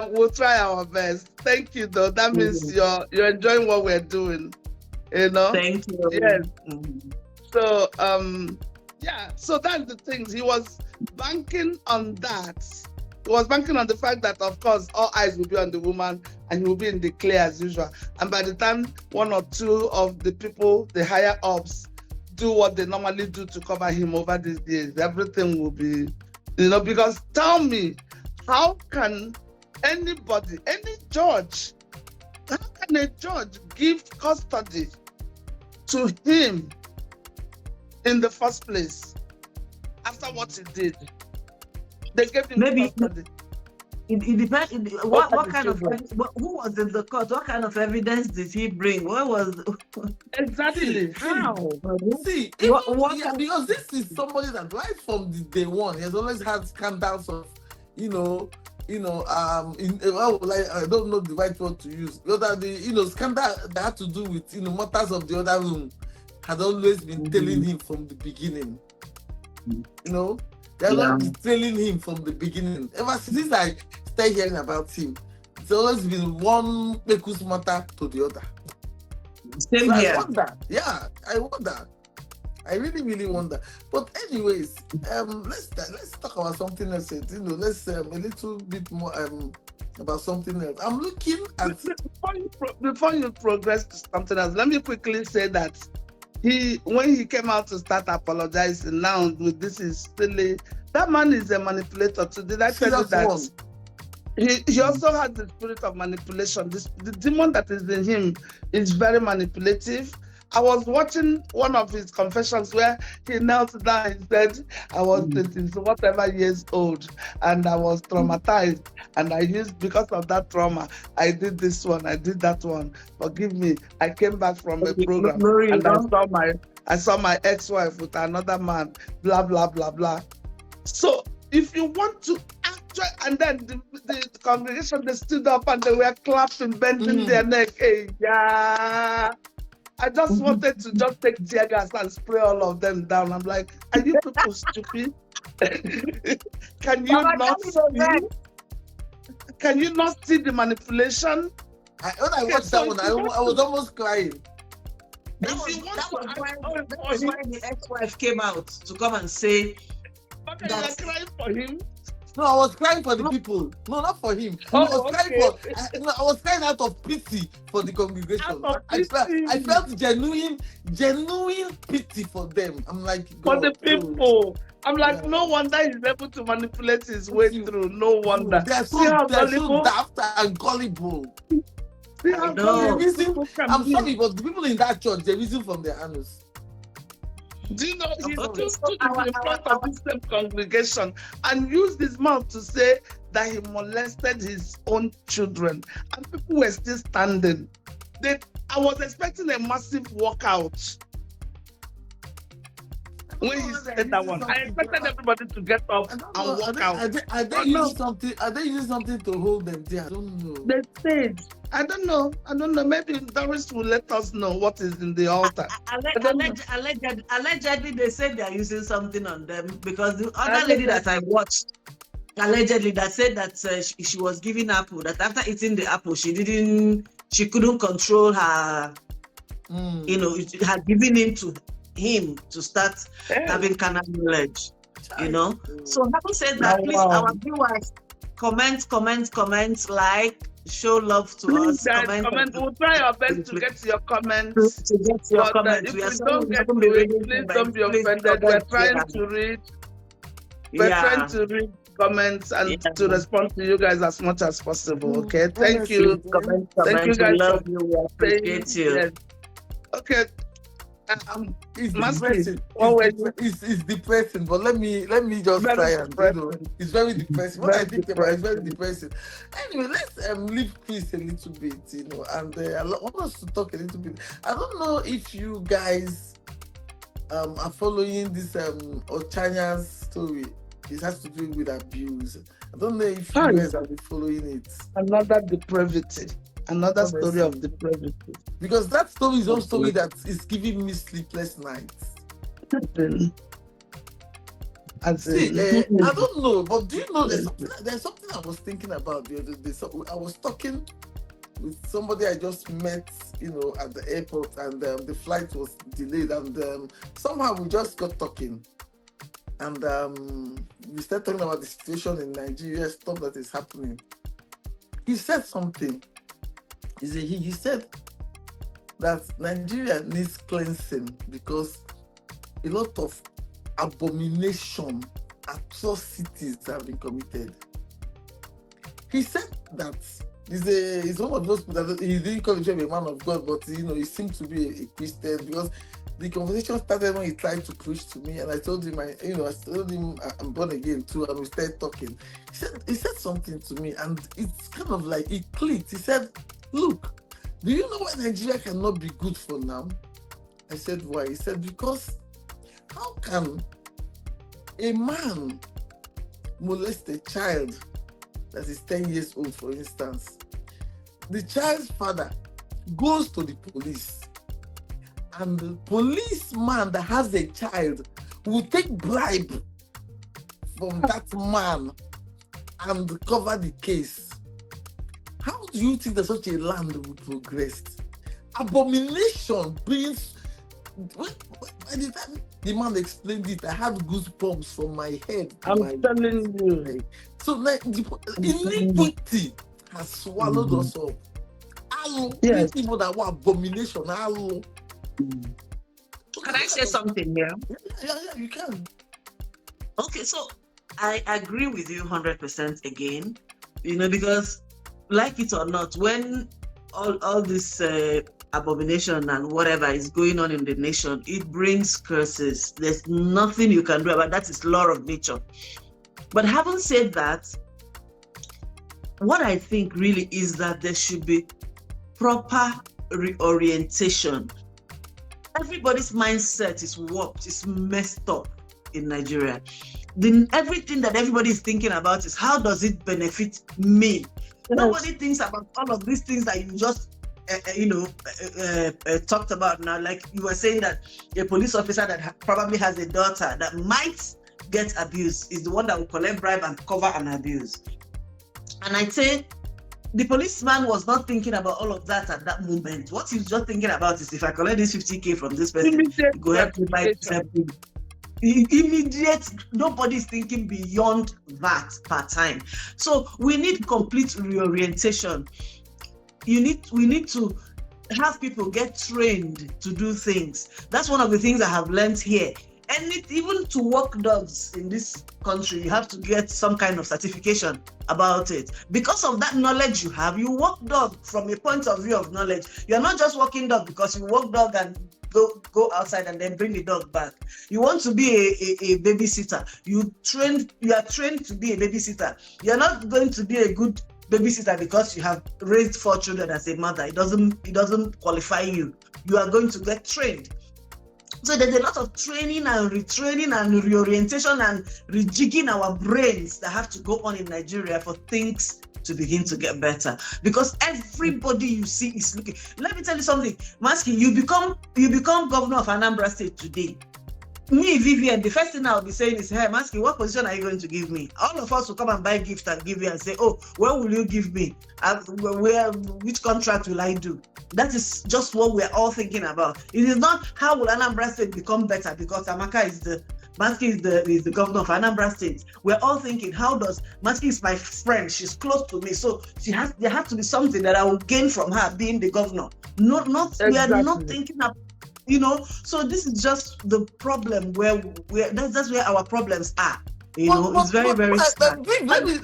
we'll try our best. Thank you, though. That means you're enjoying what we're doing. Thank you. Yes. So so that's the things. He was banking on that. He was banking on the fact that, of course, all eyes will be on the woman and he will be in the clear as usual. And by the time one or two of the people, the higher ups, do what they normally do to cover him over these days, everything will be, because tell me, how can anybody, any judge, how can a judge give custody to him in the first place after what he did? They gave him custody. It depends. What kind of who was in the court? What kind of evidence did he bring? What was exactly how? See, because this is somebody that right from the day one, he has always had scandals of, I don't know the right word to use. The scandal that had to do with matters of the other room had always been telling him from the beginning. They're not telling him from the beginning. Ever since I started hearing about him, it's always been one Meku's matter to the other. Same here. I wonder. Yeah, I wonder. I really, really wonder. But anyways, let's talk about something else. Let's a little bit more about something else. I'm looking at Before you progress to something else, let me quickly say that when he came out to start apologizing now with this is silly. That man is a manipulator too. Did I tell you that? He also has the spirit of manipulation. The demon that is in him is very manipulative. I was watching one of his confessions where he knelt down and said, I was 20 whatever years old and I was traumatized, and because of that trauma, I did this one, I did that one. Forgive me. I came back from a program and I saw my ex-wife with another man, blah, blah, blah, blah. So if you want to and then the congregation, they stood up and they were clapping, bending their neck. Hey, yeah. I just wanted to just take tear gas and spray all of them down. I'm like, are you people stupid? Can you not see the manipulation? When I watched that one, I was almost crying. That was why the ex-wife came out to come and say that you were crying for him. No, I was crying for the people. No, not for him. I was crying out of pity for the congregation. I felt genuine pity for them. I'm like, for the people. I'm like, no wonder he's able to manipulate his way through. No wonder. They're so daft and gullible. I'm sorry, but the people in that church, they reason from their anus. Do you know, he stood in front of the same congregation and used his mouth to say that he molested his own children, and people were still standing. I was expecting a massive walkout when he said that one. I expected everybody to get up and walk out. Are they using something to hold them there? I don't know. The stage. I don't know. Maybe Doris will let us know what is in the altar. Allegedly, they said they are using something on them, because the other lady that I watched, allegedly, that said that she was giving apple, that after eating the apple, she couldn't control her, her giving in to him to start having carnal knowledge, So having said that, please, our viewers, comment, like, show love to us. Comment. We'll try our best to get to your comments. If we don't get to it, please don't be offended. We're trying to read comments and to respond to you guys as much as possible. Okay, thank you. Thank you guys. We love you. We appreciate you. Yes. Okay. It's depressing. It's depressing, but let me just try and it's very depressing. What I think about it's very depressing. Anyway, let's leave Chris a little bit, and I want us to talk a little bit. I don't know if you guys are following this Ochanya's story. It has to do with abuse. I don't know if you guys are following it. Another depravity. Another story of depravity. Because that story is a story that is giving me sleepless nights. I don't know, but do you know there's something I was thinking about the other day. So I was talking with somebody I just met, at the airport, and the flight was delayed, and somehow we just got talking. And we started talking about the situation in Nigeria, stuff that is happening. He said something. He said that Nigeria needs cleansing because a lot of abomination, atrocities have been committed. He said that he's one of those people that he didn't call himself a man of God, but he seemed to be a Christian, because the conversation started when he tried to preach to me, and I told him I'm born again too, and we started talking. He said something to me, and it's kind of like it clicked. He said, "Look, do you know why Nigeria cannot be good for now?" I said, "Why?" He said, "Because how can a man molest a child that is 10 years old, for instance? The child's father goes to the police, and the policeman that has a child will take bribe from that man and cover the case. How do you think that such a land would progress? Abomination being by the time the man explained it, I had goosebumps from my head to I'm my telling you. leg. So like iniquity has swallowed us up. Yes. People that were abomination. Can I say something here? Yeah, you can. Okay, so I agree with you 100% again, because like it or not, when all this abomination and whatever is going on in the nation, it brings curses. There's nothing you can do about that. Is law of nature. But having said that, what I think really is that there should be proper reorientation. Everybody's mindset is warped, it's messed up in Nigeria. Everything that everybody is thinking about is how does it benefit me? Nobody thinks about all of these things that you just talked about now. Like you were saying that a police officer that probably has a daughter that might get abused is the one that will collect bribe and cover an abuse. And I say the policeman was not thinking about all of that at that moment. What he's just thinking about is, if I collect this 50K from this person, go help me buy something. Immediate, nobody's thinking beyond that part time. So we need complete reorientation. We need to have people get trained to do things. That's one of the things I have learned here. And even to walk dogs in this country, you have to get some kind of certification about it. Because of that knowledge you have, you walk dog from a point of view of knowledge. You're not just walking dog because you walk dog and go outside and then bring the dog back. You want to be a babysitter. You are trained to be a babysitter. You're not going to be a good babysitter because you have raised 4 children as a mother. It doesn't qualify you. You are going to get trained. So there's a lot of training and retraining and reorientation and rejigging our brains that have to go on in Nigeria for things to begin to get better. Because everybody you see is looking. Let me tell you something, Maski, you become governor of Anambra State today. Me, Vivian, the first thing I'll be saying is, hey, Maski, what position are you going to give me? All of us will come and buy gifts and give you and say, oh, where will you give me? Which contract will I do? That is just what we're all thinking about. It is not how will Anambra State become better because Maski is the governor of Anambra State. We're all thinking, how does Maski is my friend? She's close to me, so there has to be something that I will gain from her being the governor. Not exactly. We are not thinking of. So this is just the problem where that's where our problems are. It's very, very sad. Let me.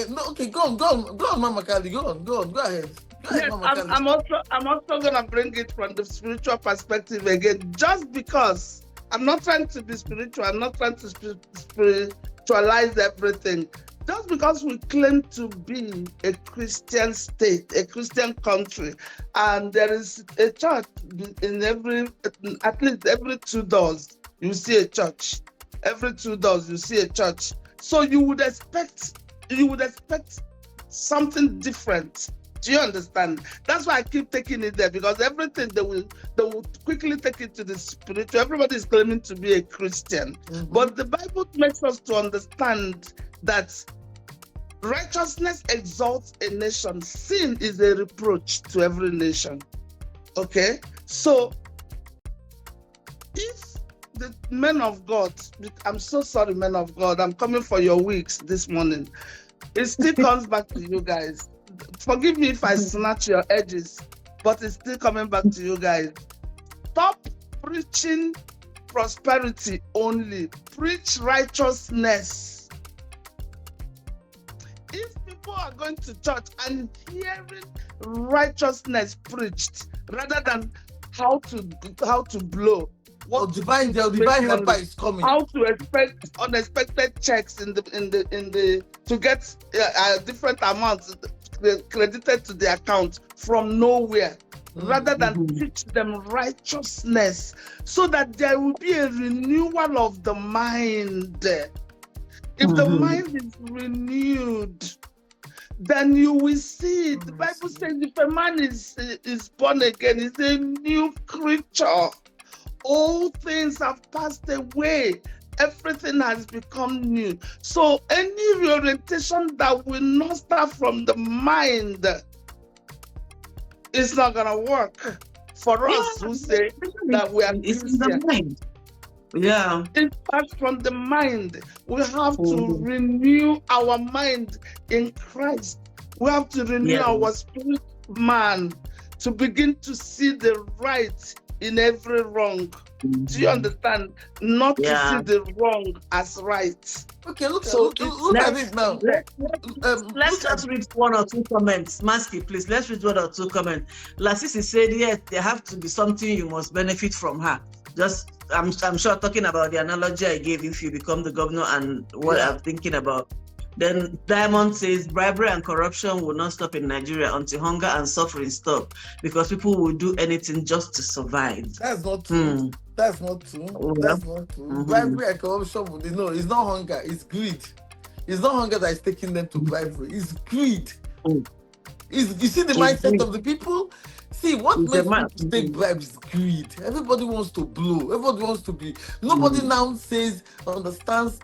No, okay, go on, Mama Calli, go ahead. Yes, I'm also gonna bring it from the spiritual perspective again. Just because I'm not trying to be spiritual, I'm not trying to spiritualize everything. Just because we claim to be a Christian state, a Christian country, and there is a church in at least every 2 doors, you see a church. Every 2 doors, you see a church. So you would expect something different. Do you understand? That's why I keep taking it there, because everything they will quickly take it to the spiritual. Everybody is claiming to be a Christian, but the Bible makes us to understand that righteousness exalts a nation. Sin is a reproach to every nation. Okay? So, if the men of God, I'm so sorry, men of God, I'm coming for your wigs this morning. It still comes back to you guys. Forgive me if I snatch your edges, but it's still coming back to you guys. Stop preaching prosperity only. Preach righteousness. If people are going to church and hearing righteousness preached rather than how to blow, what divine helper is coming. How to expect unexpected checks to get different amounts credited to the account from nowhere, rather than teach them righteousness, so that there will be a renewal of the mind. If the mind is renewed, then you will see. The Bible says if a man is born again, he's a new creature. All things have passed away. Everything has become new. So any reorientation that will not start from the mind is not going to work. for us who say that we are it's in the Christian. mind. Yeah. It starts from the mind. We have to Mhm. renew our mind in Christ. We have to renew Yeah. our spirit man to begin to see the right in every wrong. Do you understand? Not to see the wrong as right. Okay, look So at it now. Let's just read one or two comments. Masky, please. Let's read one or two comments. Lasisi said, yes, there have to be something you must benefit from her. Just, I'm sure talking about the analogy I gave, if you become the governor and what I'm thinking about. Then Diamond says, bribery and corruption will not stop in Nigeria until hunger and suffering stop, because people will do anything just to survive. That's not true. That's not true. That's not true. Bribery and corruption, no, it's not hunger, it's greed. It's not hunger that is taking them to bribery, it's greed. You see the mindset of the people? See, what makes people take bribes is greed. Everybody wants to blow. Everybody wants to be. Nobody now understands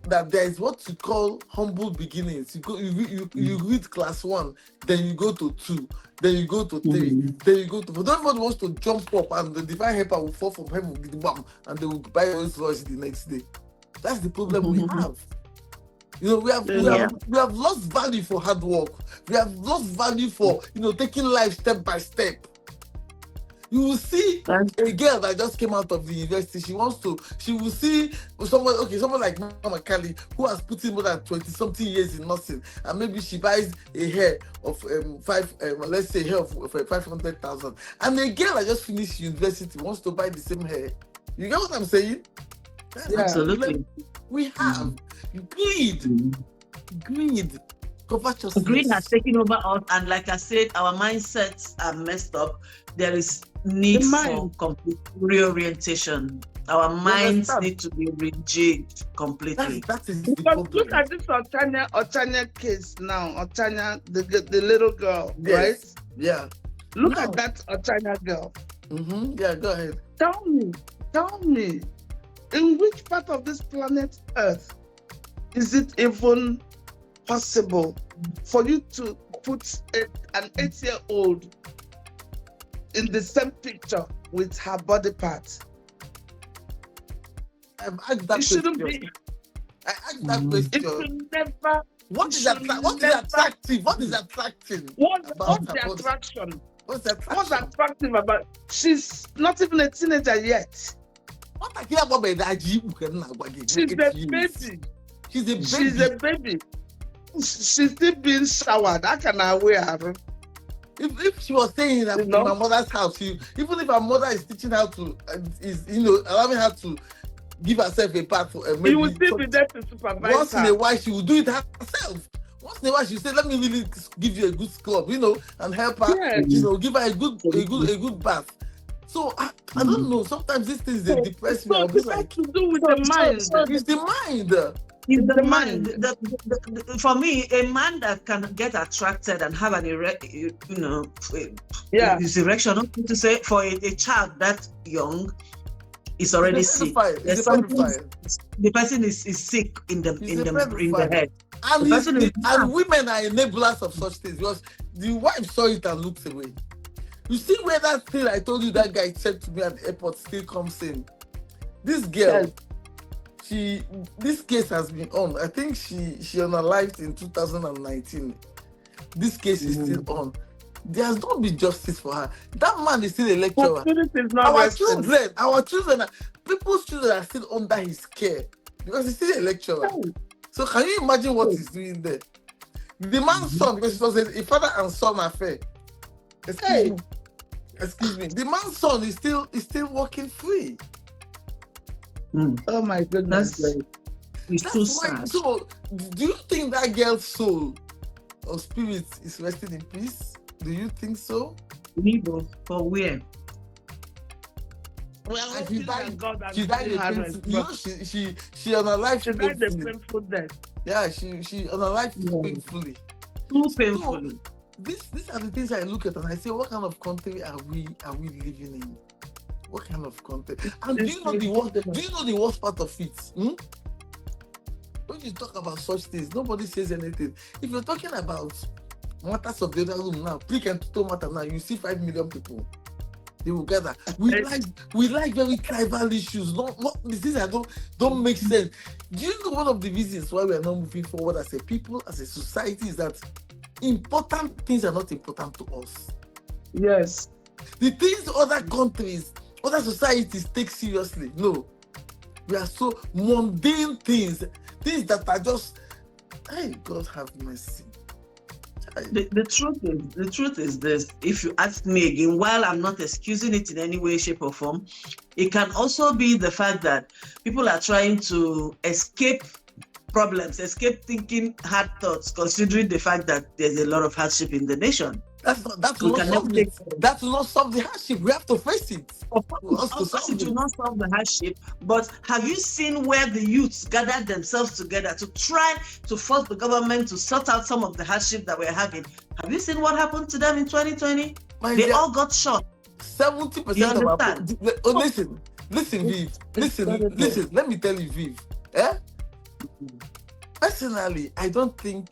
that there is what you call humble beginnings. You read class 1, then you go to 2, then you go to 3, then you go to 4. Nobody wants to jump up and the divine helper will fall from heaven with the bomb and they will buy Rolls Royce the next day. That's the problem we have. You know, we have lost value for hard work. We have lost value for, taking life step by step. You will see a girl that just came out of the university. She will see someone like Mama Calli, who has put in more than 20-something years in nursing, and maybe she buys a hair of 500,000. And a girl that just finished university wants to buy the same hair. You get what I'm saying? Absolutely. We have greed. Covetousness. Greed has taken over us, and like I said, our mindsets are messed up. There is need for complete reorientation. Our minds need to be rejigged completely. That is because look at this Otanya case now. Otanya, the little girl, right? Yeah. Look at that Otanya girl. Yeah, go ahead. Tell me, in which part of this planet Earth is it even possible for you to put an 8-year-old in the same picture with her body parts? I've asked that question. I asked that question. It should never. What is attractive? What is attractive? What's the attraction? What's attractive about? She's not even a teenager yet. What I hear about she's a baby. She's a baby. She's still being showered. How can I wear her? If she was staying in my mother's house, even if her mother is teaching her to, allowing her to give herself a part for maybe. You will still be there to supervise once in a while, she will do it herself. Once in a while, she will say, "Let me really give you a good scrub, and help her. Give her a good bath." So I don't know. Sometimes these things they depress me. It has to do with the mind. It's the mind. It's the mind. For me, a man that can get attracted and have an erection, not to say for a child that young, is already sick. The person is sick in the head. And women are enablers of such things, because the wife saw it and looked away. You see where that thing I told you that guy said to me at the airport still comes in. This girl, this case has been on. I think she unalived in 2019. This case is still on. There has not been justice for her. That man is still a lecturer. Our children, people's children are still under his care because he's still a lecturer. So can you imagine what he's doing there? The man's son, because it was a father and son affair. Excuse me. The man's son is still working free. Oh my goodness. It's too sad. So do you think that girl's soul or spirit is resting in peace? Do you think so? For where? Well, she died she unalived. She died a painful death. Yeah, she unalived painfully. Too painfully. So, these are the things I look at and I say, what kind of country are we living in? What kind of country? And do you know the worst part of it? When you talk about such things, nobody says anything. If you're talking about matters of the other room now, pick and total matter now, you see 5 million people. They will gather. We like very tribal issues. Not the things that don't make sense. Do you know one of the reasons why we are not moving forward as a people, as a society, is that important things are not important to us. Yes. The things other countries, other societies take seriously. No. We are so mundane things that are just, hey, God have mercy. The truth is this. If you ask me again, while I'm not excusing it in any way, shape, or form, it can also be the fact that people are trying to escape problems, escape thinking hard thoughts, considering the fact that there's a lot of hardship in the nation. That will not solve the hardship. We have to face it. Of course, it will not solve the hardship. But have you seen where the youths gathered themselves together to try to force the government to sort out some of the hardship that we're having? Have you seen what happened to them in 2020? They all got shot. 70% of our listen, Viv. Listen. Let me tell you, Viv. Personally, I don't think.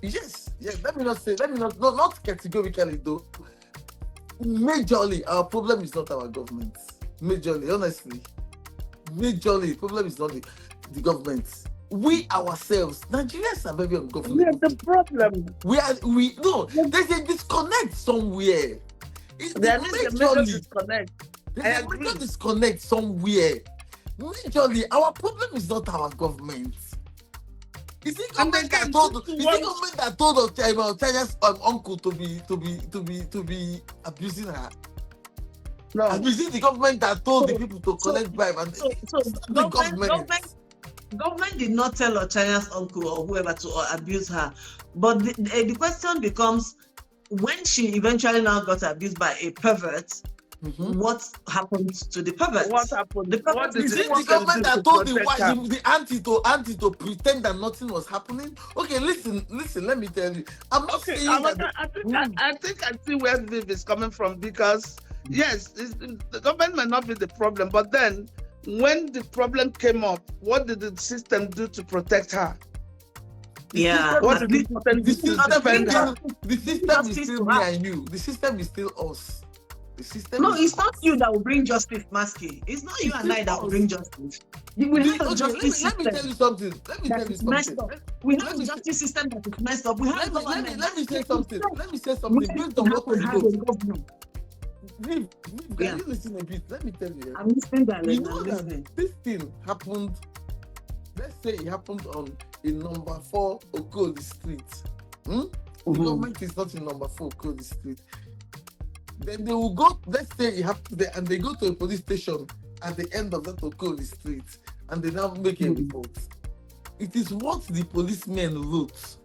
Yes. Let me not categorically though. Majorly, our problem is not our government. Majorly, honestly. The problem is not the government. We ourselves, Nigerians are very ungovernable. We are the problem. There's a disconnect somewhere. There is a major disconnect. There's a major disconnect somewhere. Majorly, our problem is not our government. Is it government that told China's uncle to be abusing her? No. And is it the government that told the people to collect bribe? And government did not tell China's uncle or whoever to abuse her. But the question becomes, when she eventually now got abused by a pervert, what happened to the pervert? What happened? Is it the government that told the auntie to pretend that nothing was happening? Okay, listen, let me tell you. I'm not saying that. I think I see where Viv is coming from, because yes, the government might not be the problem, but then when the problem came up, what did the system do to protect her? What did the system do to defend her? The system is still me and you. The system is still us. It's not you that will bring justice, Maski. It's not you and I that will bring justice. We have a justice system. Let me tell you something. We have a justice system that is messed up. Let me say something. Based on what we know. Viv, can you listen a bit? Let me tell you. I'm listening, darling. You know that this thing happened. Let's say it happened in number 4 Okoli Street. The government is not in number 4 Okoli Street. Then they will go, let's say it happened there, and they go to a police station at the end of that Okoli Street, and they now make a report. It is what the policemen wrote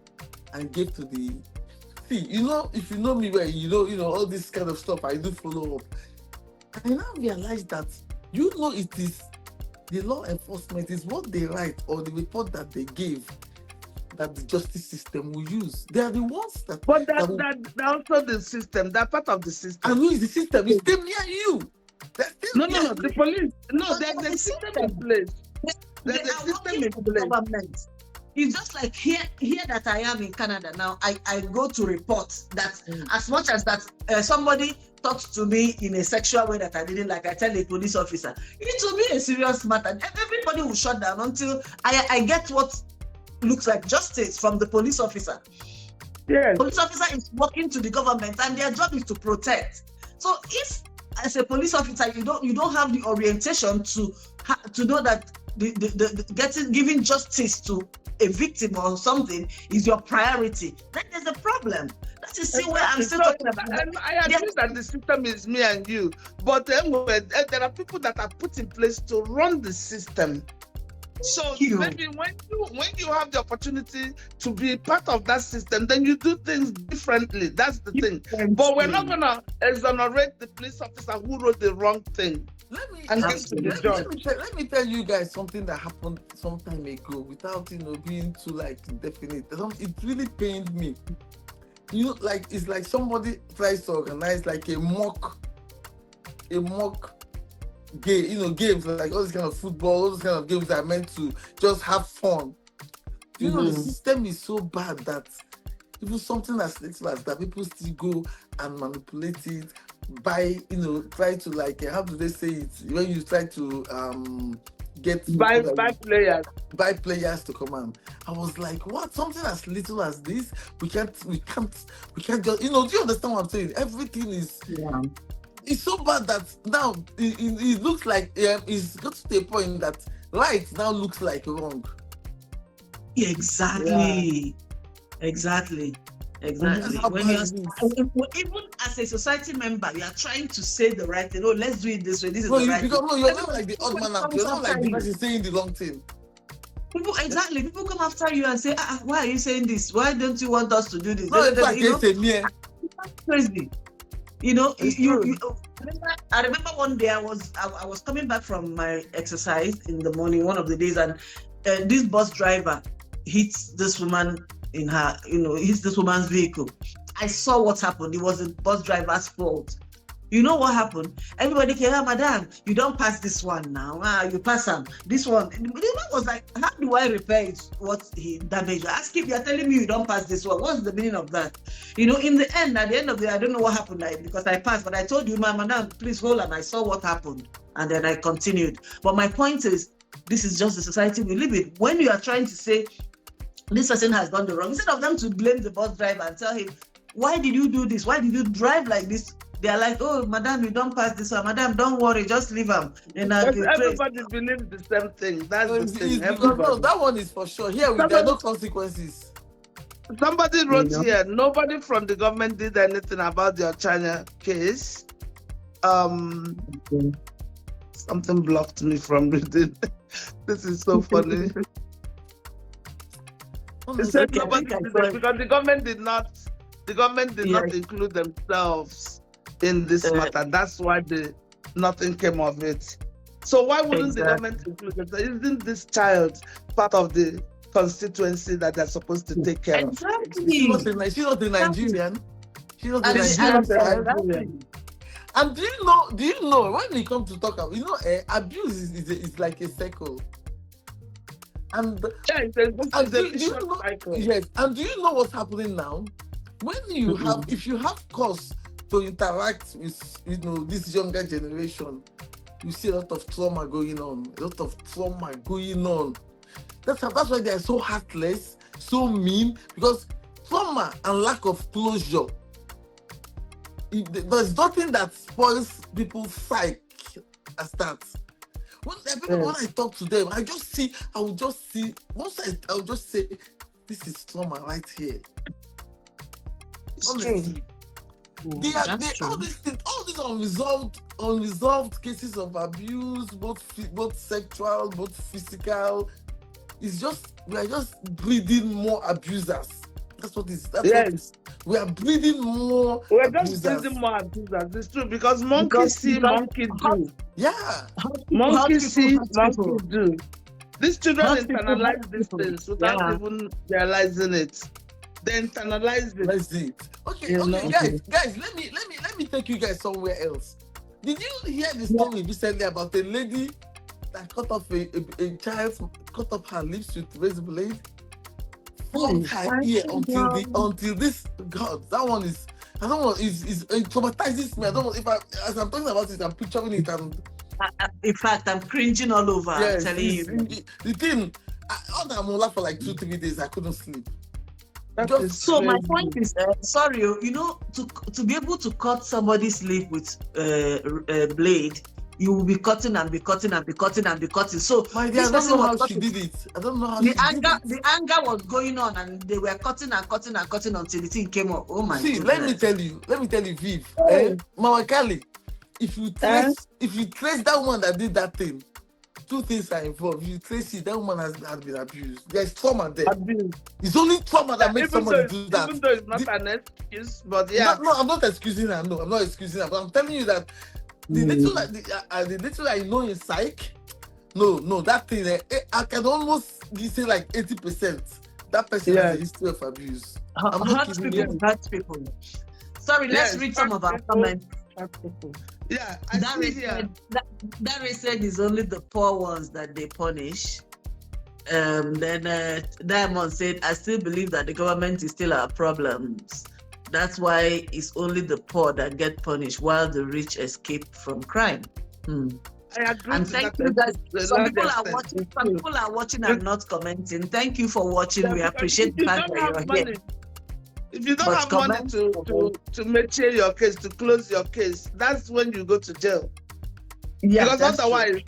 and gave to the. See, if you know me well, you know all this kind of stuff, I do follow up. I now realize that it is the law enforcement is what they write or the report that they gave that the justice system will use. They are the ones that. But that's also the system. That part of the system. And who is the system? It's them near you. No. The police. No, there's a system in place. There's a system in place. It's just like here that I am in Canada now. I go to report that as much as that somebody talks to me in a sexual way that I didn't like, I tell a police officer, it will be a serious matter. Everybody will shut down until I get what looks like justice from the police officer. Yes. Police officer is working to the government, and their job is to protect. So if as a police officer you don't have the orientation to know that giving justice to a victim or something is your priority, then there's a problem. That is where I'm still talking about. I agree that the system is me and you, but anyway, there are people that are put in place to run the system. So maybe when you have the opportunity to be part of that system, then you do things differently. That's the thing. But we're not gonna exonerate the police officer who wrote the wrong thing. Let me tell you guys something that happened some time ago without being too definite. It really pained me. It's like somebody tries to organize a mock game, games like all this kind of football, all those kind of games that are meant to just have fun. The system is so bad that even something as little as that, people still go and manipulate it, try to like, how do they say it? When you try to get By players. buy players to come on. I was like, what? Something as little as this? We can't just, do you understand what I'm saying? Everything is, it's so bad that now it looks like it's got to the point that right now looks like wrong. Exactly. Exactly. When you're even as a society member, you are trying to say the right thing. Oh, let's do it this way. This is the right thing. No, you're not like the odd man out. You're not like the person saying the wrong thing. People come after you and say, why are you saying this? Why don't you want us to do this? No, it's like crazy. I remember one day I was coming back from my exercise in the morning, one of the days, and this bus driver hits this woman in her, hits this woman's vehicle. I saw what happened. It was the bus driver's fault. You know what happened? Everybody came, madam, you don't pass this one now. You pass him. This one. The man was like, how do I repair it? What he damaged? I asked him, you're telling me you don't pass this one. What's the meaning of that? At the end of the day, I don't know what happened because I passed, but I told you, madam, please hold on. I saw what happened. And then I continued. But my point is, this is just the society we live in. When you are trying to say, this person has done the wrong, instead of them to blame the bus driver and tell him, why did you do this? Why did you drive like this? They are like, oh, madam, you don't pass this one. Madam, don't worry, just leave him. Everybody believes the same thing. That's the thing. No, that one is for sure. Here, there are no consequences. Somebody wrote here, nobody from the government did anything about the China case. Something blocked me from reading. This is so funny. They said nobody did it because the government did not include themselves in this matter. That's why nothing came of it. So why wouldn't the government include themselves? Isn't this child part of the constituency that they're supposed to take care of? Exactly. She's not a Nigerian. She's not a Nigerian. And do you know when we come to talk about, abuse is like a cycle. And do you know what's happening now? When you if you have cause to interact with this younger generation, you see a lot of trauma going on. That's why they are so heartless, so mean, because trauma and lack of closure. There's nothing that spoils people's psyche as that. When I talk to them, I will just say, this is trauma right here. Honestly. All these unresolved cases of abuse, both sexual, both physical. We are just breeding more abusers. That's what it is. Yes. We are breeding more. We're just breeding more abusers. It's true because monkeys see, monkeys do. Yeah. Monkeys see, monkeys do. These children internalize these things without even realizing it. They internalize it. Let's see. Okay, guys. Let me take you guys somewhere else. Did you hear the story recently about a lady that cut off a child, cut off her lips with razor blade? From her ear until this God, that one is, I don't know, it traumatizes me. I don't know as I'm talking about it, I'm picturing it and in fact I'm cringing all over. Yes, I'm telling you. The thing, all that I'm for like 2-3 days, I couldn't sleep. So my point is, to be able to cut somebody's lip with a blade, you will be cutting and be cutting and be cutting and be cutting. So I don't know how she did it. I don't know how the anger was going on, and they were cutting and cutting and cutting until the thing came up. Oh my God. See, let me tell you, Viv, Mama Calli, if you trace that woman that did that thing, 2 things are involved. If you trace it, that woman has been abused. There's trauma there. It's only trauma that makes somebody do that. Even though it's not an excuse, but No, I'm not excusing her. No, I'm not excusing her. But I'm telling you that the little I know in psych, no, that thing, I can almost say like 80%. That person has a history of abuse. I'm not kidding you. People. Sorry, let's read some of our comments. Yeah, Dari said it's only the poor ones that they punish. Then Diamond said, I still believe that the government is still our problems. That's why it's only the poor that get punished while the rich escape from crime. I agree And to thank that you guys. to a Some large people are extent. watching. It's Some true. people are watching and not commenting. Thank you for watching. Yeah, We because appreciate if the you fact don't that have you're money, here. if you don't But have money comment. to mature your case, to close your case, that's when you go to jail. Yeah, Because that's true. otherwise,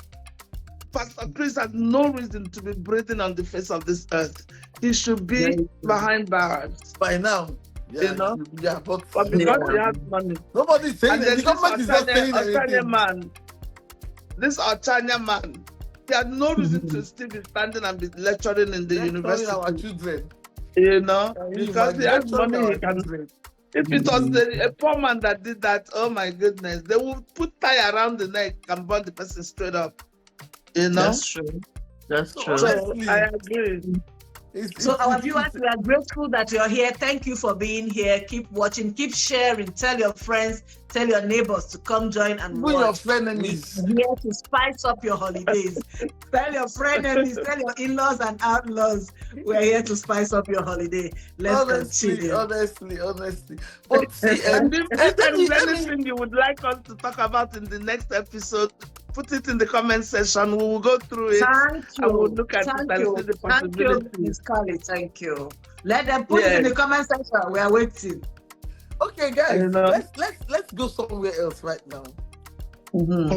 Pastor Chris has no reason to be breathing on the face of this earth. He should be Very true. behind bars, By now. Yeah, you know. yeah, but But because he Yeah. has money, nobody's saying and that. then The this government is not saying Otanya anything. man, this Otanya man, he had no reason to still be standing and be lecturing in the Lecturing university, our children. you know, Can you because he has imagine? money. He can. If it was a poor man that did that, oh my goodness, they would put tie around the neck and burn the person straight up, you know. That's true. That's So true. So honestly, I agree. So our viewers, we are grateful that you're here. Thank you for being here. Keep watching, keep sharing. Tell your friends, tell your neighbors to come join and Even your watch. frenemies. We're here to spice up your holidays. Tell your frenemies, tell your in-laws and outlaws. We're here to spice up your holiday. Let's continue. Honestly. But see, And if there is let me- anything you would like us to talk about in the next episode, put it in the comment section. We will go through it. Thank you. And we'll look at Thank it and you. see the Thank you, possibilities. Ms. Calli. Thank you. Let them put it in the comment section. We are waiting. Okay, guys, You know. let's go somewhere else right now. When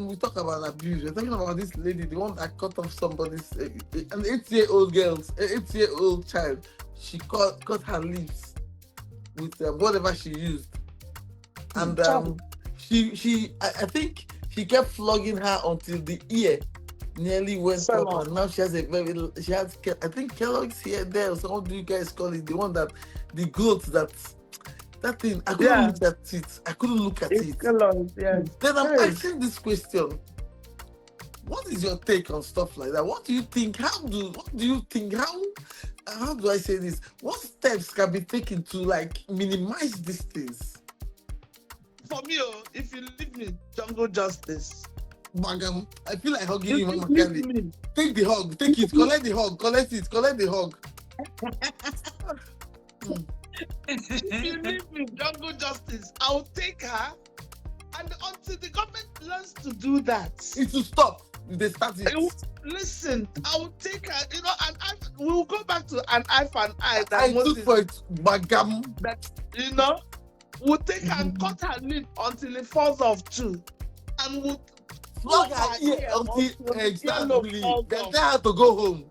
we talk about abuse, we're talking about this lady, the one that cut off somebody's an 8-year-old child. She cut her lips with whatever she used, and I think she kept flogging her until the ear nearly went up, and now she has I think Kellogg's here there, or so what do you guys call it? The one that the growth that thing, I couldn't look at it. I couldn't look at it. Yes. Then I'm asking this question: what is your take on stuff like that? What do you think? How do I say this? What steps can be taken to like minimize these things? For me, if you leave me, jungle justice. Magam, I feel like hugging you, Mama Leave Calli. me. Take the hug, take it, collect the hug, collect the hug. If you leave me, jungle justice, I'll take her. And until the government learns to do that, It will stop. They start it. listen, I'll take her, we'll go back to an eye for an eye. That I took Moses, for it, Magam. that, we'll take her and cut her lip until it falls off too. And we'll Flog her ear until exactly. Then they have to go home.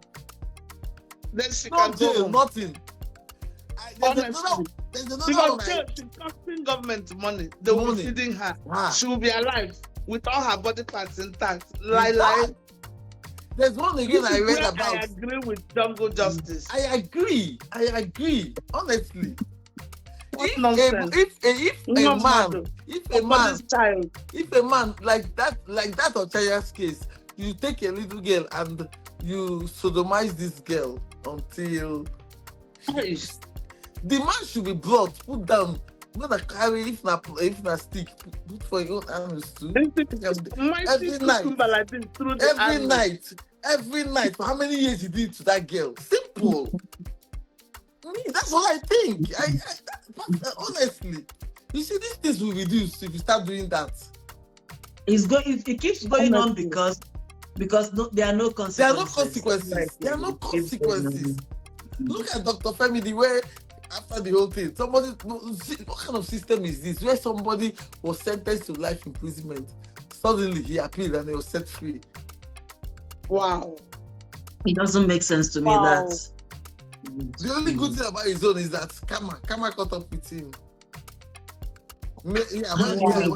then she No can go jail, home. nothing. There's Honestly. another Because one. she's costing government money. They will be feeding her. She will be alive with all her body parts intact. There's one again I read I about. agree with jungle justice. I agree. Honestly. What nonsense. If a man like that Ochaya's case, you take a little girl and you sodomize this girl until the man should be brought, put down, not a carry if na stick, put for your own arms too. Every night, for how many years you did to that girl? Simple. Me, that's what I think. Honestly, you see, these things will reduce if you start doing that. It keeps going on because there are no consequences. There are no consequences. Look at Dr. Femi, the way after the whole thing, what kind of system is this? Where somebody was sentenced to life imprisonment, suddenly he appealed and he was set free. Wow. It doesn't make sense to me that. The only good thing about his own is that Kama caught up with him.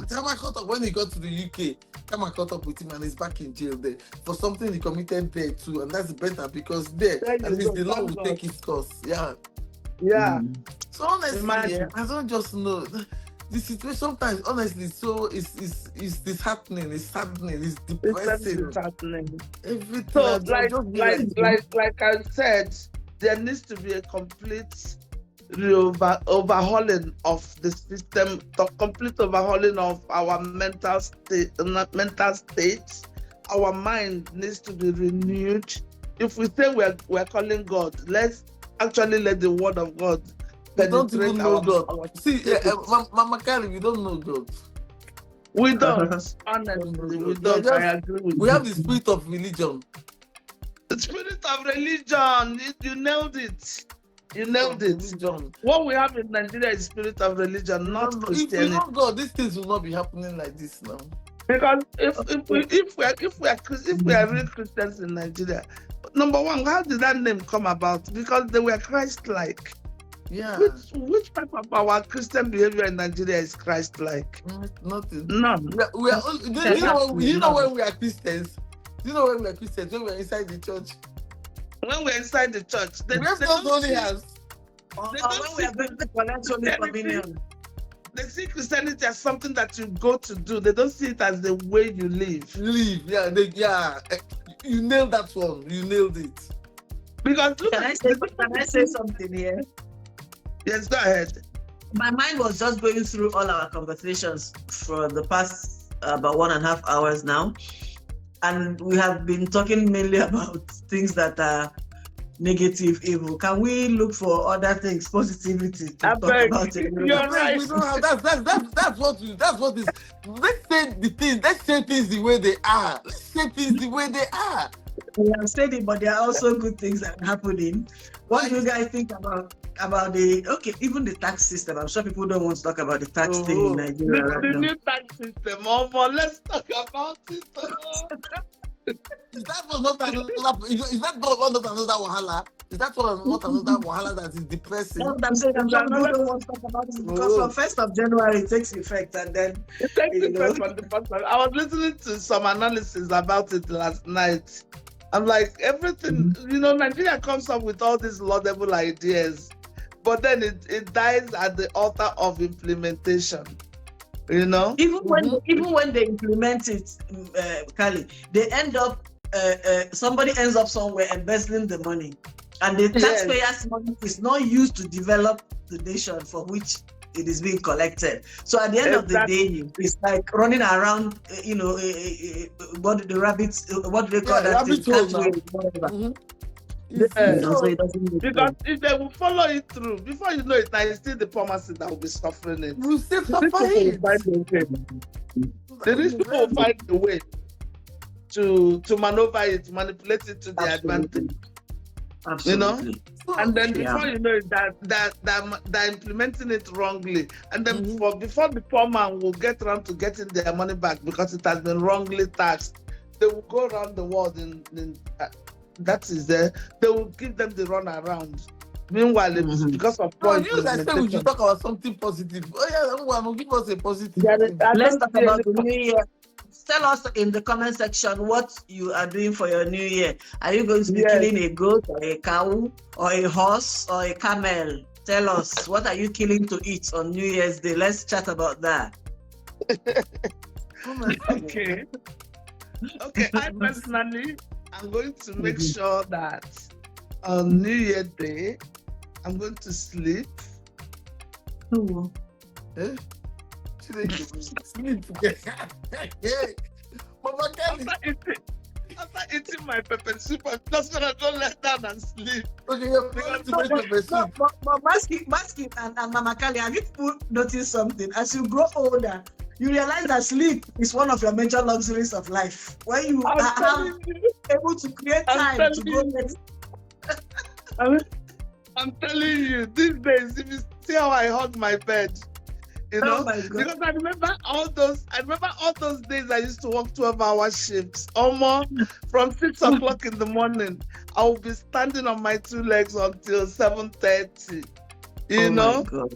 Kama caught up when he got to the UK. Kama caught up with him and he's back in jail there for something he committed there too, and that's better because there at least the law will take its course. Yeah. So honestly, I don't just know the situation. Sometimes, honestly, so it's disheartening. It's saddening. It's depressing. It's happening. Everything. So, like I said, there needs to be a complete overhauling of the system, the complete overhauling of our mental state. Our mind needs to be renewed. If we say we're calling God, let's actually let the word of God We don't penetrate even know our God. See, Mama Calli, we don't know God. We don't, honestly, we don't. I agree with We you. have the spirit of religion. The spirit of religion, you nailed it. You nailed it. Religion. What we have in Nigeria is spirit of religion, not If we Christianity. know God, these things will not be happening like this now. Because if we are real Christians in Nigeria, number one, how did that name come about? Because they were Christ-like. Yeah. Which type of our Christian behavior in Nigeria is Christ-like? Nothing. None. We are you know when we are Christians? You know when we are Christians? When we are inside the church? When we're inside the church, they We have not only has. Or when we are going to collect Holy Communion. They see Christianity as something that you go to do. They don't see it as the way you live. You nailed that one. You nailed it. Because look Can I say something here? Yes, go ahead. My mind was just going through all our conversations for the past about 1.5 hours now. And we have been talking mainly about things that are negative, evil. Can we look for other things, positivity to talk about it? You're right. We don't have, that's what is. Let's say things the way they are. Let's say things the way they are. We have said it, but there are also good things that are happening. What do you guys think about even the tax system? I'm sure people don't want to talk about the tax thing in Nigeria right the now. new tax system, let's talk about it. Is that not another wahala? Is that not another wahala that is depressing? That's what I'm saying. I'm sure people don't want to talk about it because from 1st of January it takes effect, and then it takes effect from the first time. I was listening to some analysis about it last night. I'm like, everything, Nigeria comes up with all these laudable ideas, but then it dies at the altar of implementation. Even when they implement it, Calli, they end up somebody ends up somewhere embezzling the money, and the taxpayers' money is not used to develop the nation for which it is being collected. So at the end of the day, it's like running around, what do they call that? So it doesn't because if they will follow it through, before you know it, it's still the poor masses that will be suffering it. We'll still suffer it. The rich people will find a way to maneuver it, manipulate it to their advantage. Absolutely. And then before you know it, they're implementing it wrongly. And then before the poor man will get around to getting their money back because it has been wrongly taxed, they will go around the world they will give them the run around. Meanwhile, it's because of poor you guys say we should talk about something positive. Give us a positive. Let's talk about the new year. Tell us in the comment section what you are doing for your new year. Are you going to be killing a goat or a cow or a horse or a camel? Tell us, what are you killing to eat on New Year's Day? Let's chat about that. Okay. I personally, I'm going to make sure that on New Year Day, I'm going to sleep. Sleep. Mama Calli. After eating my pepper soup, I'm just gonna go lie down and sleep. Okay, you're going to make pepper soup. But Masking and Mama Calli, have you noticed something? As you grow older, you realize that sleep is one of your major luxuries of life. When you are able to create time to go next. I'm telling you, these days, if you see how I hug my bed, Oh my God. because I remember all those days I used to work 12-hour shifts. Almost from 6 o'clock in the morning, I will be standing on my 2 legs until 7:30. My God.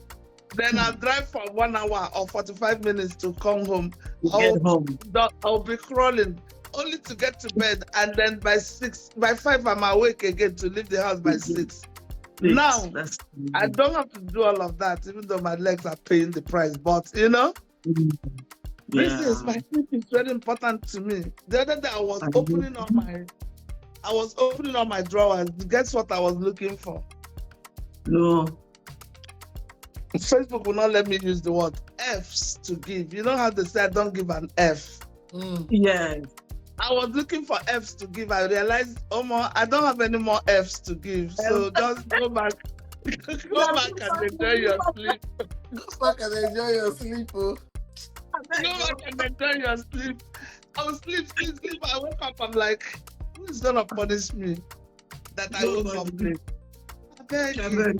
Then I'll drive for 1 hour or 45 minutes to come home. I'll be crawling only to get to bed, and then by 5 I'm awake again to leave the house by 6. Now, I don't have to do all of that, even though my legs are paying the price. But this is my sleep is very important to me. The other day I was opening all my drawers. Guess what I was looking for? No. Facebook will not let me use the word F's to give. You know how they say I don't give an F? Yes. I was looking for F's to give. I realized, I don't have any more F's to give. So just go back Go back and enjoy your sleep. Go back and enjoy your sleep, oh. Go back and enjoy your sleep. I will sleep. I wake up, I'm like, who is gonna punish me that I will complain? I beg you.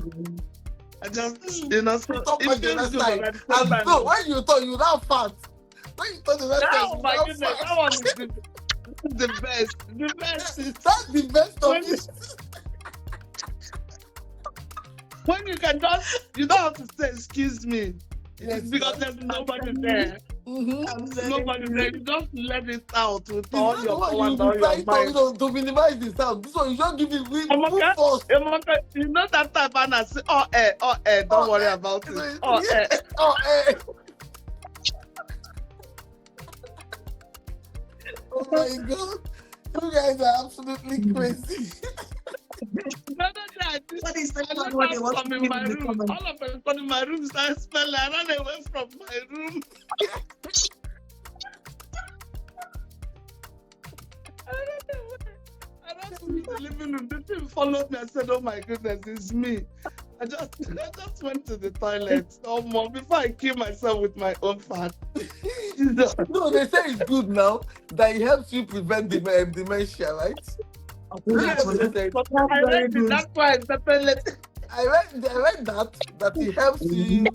I just, you know, so Talk it back the feels last good, time. but at the same And time, so when you thought you now fat, when you thought the last time oh you my now goodness, fat, that one is the best. The best is that's the best of When- it. when you can just, you don't have to say, excuse me. Yes, It's because there's nobody there. Mm-hmm. Nobody there. You just let it out with It's all not your the one power you and all be your trying to, mind. to minimize the sound. This one you just give it full Amaka, force. Amaka, you know that time Anna say, don't worry about it. Oh, eh. Oh my god. You guys are absolutely crazy. Another day, I did- What is that? I let What they out want some to in give my in the room. comment? All of a sudden, my room started smelling. I ran away from my room. I ran to the living room. The thing followed me. I said, "Oh my goodness, it's me." I just went to the toilet. Oh, mom, before I kill myself with my own fat. Jesus. No, they say it's good now that it helps you prevent dementia, right? Yes, but I read it. That's why I started letting. I read that it helps you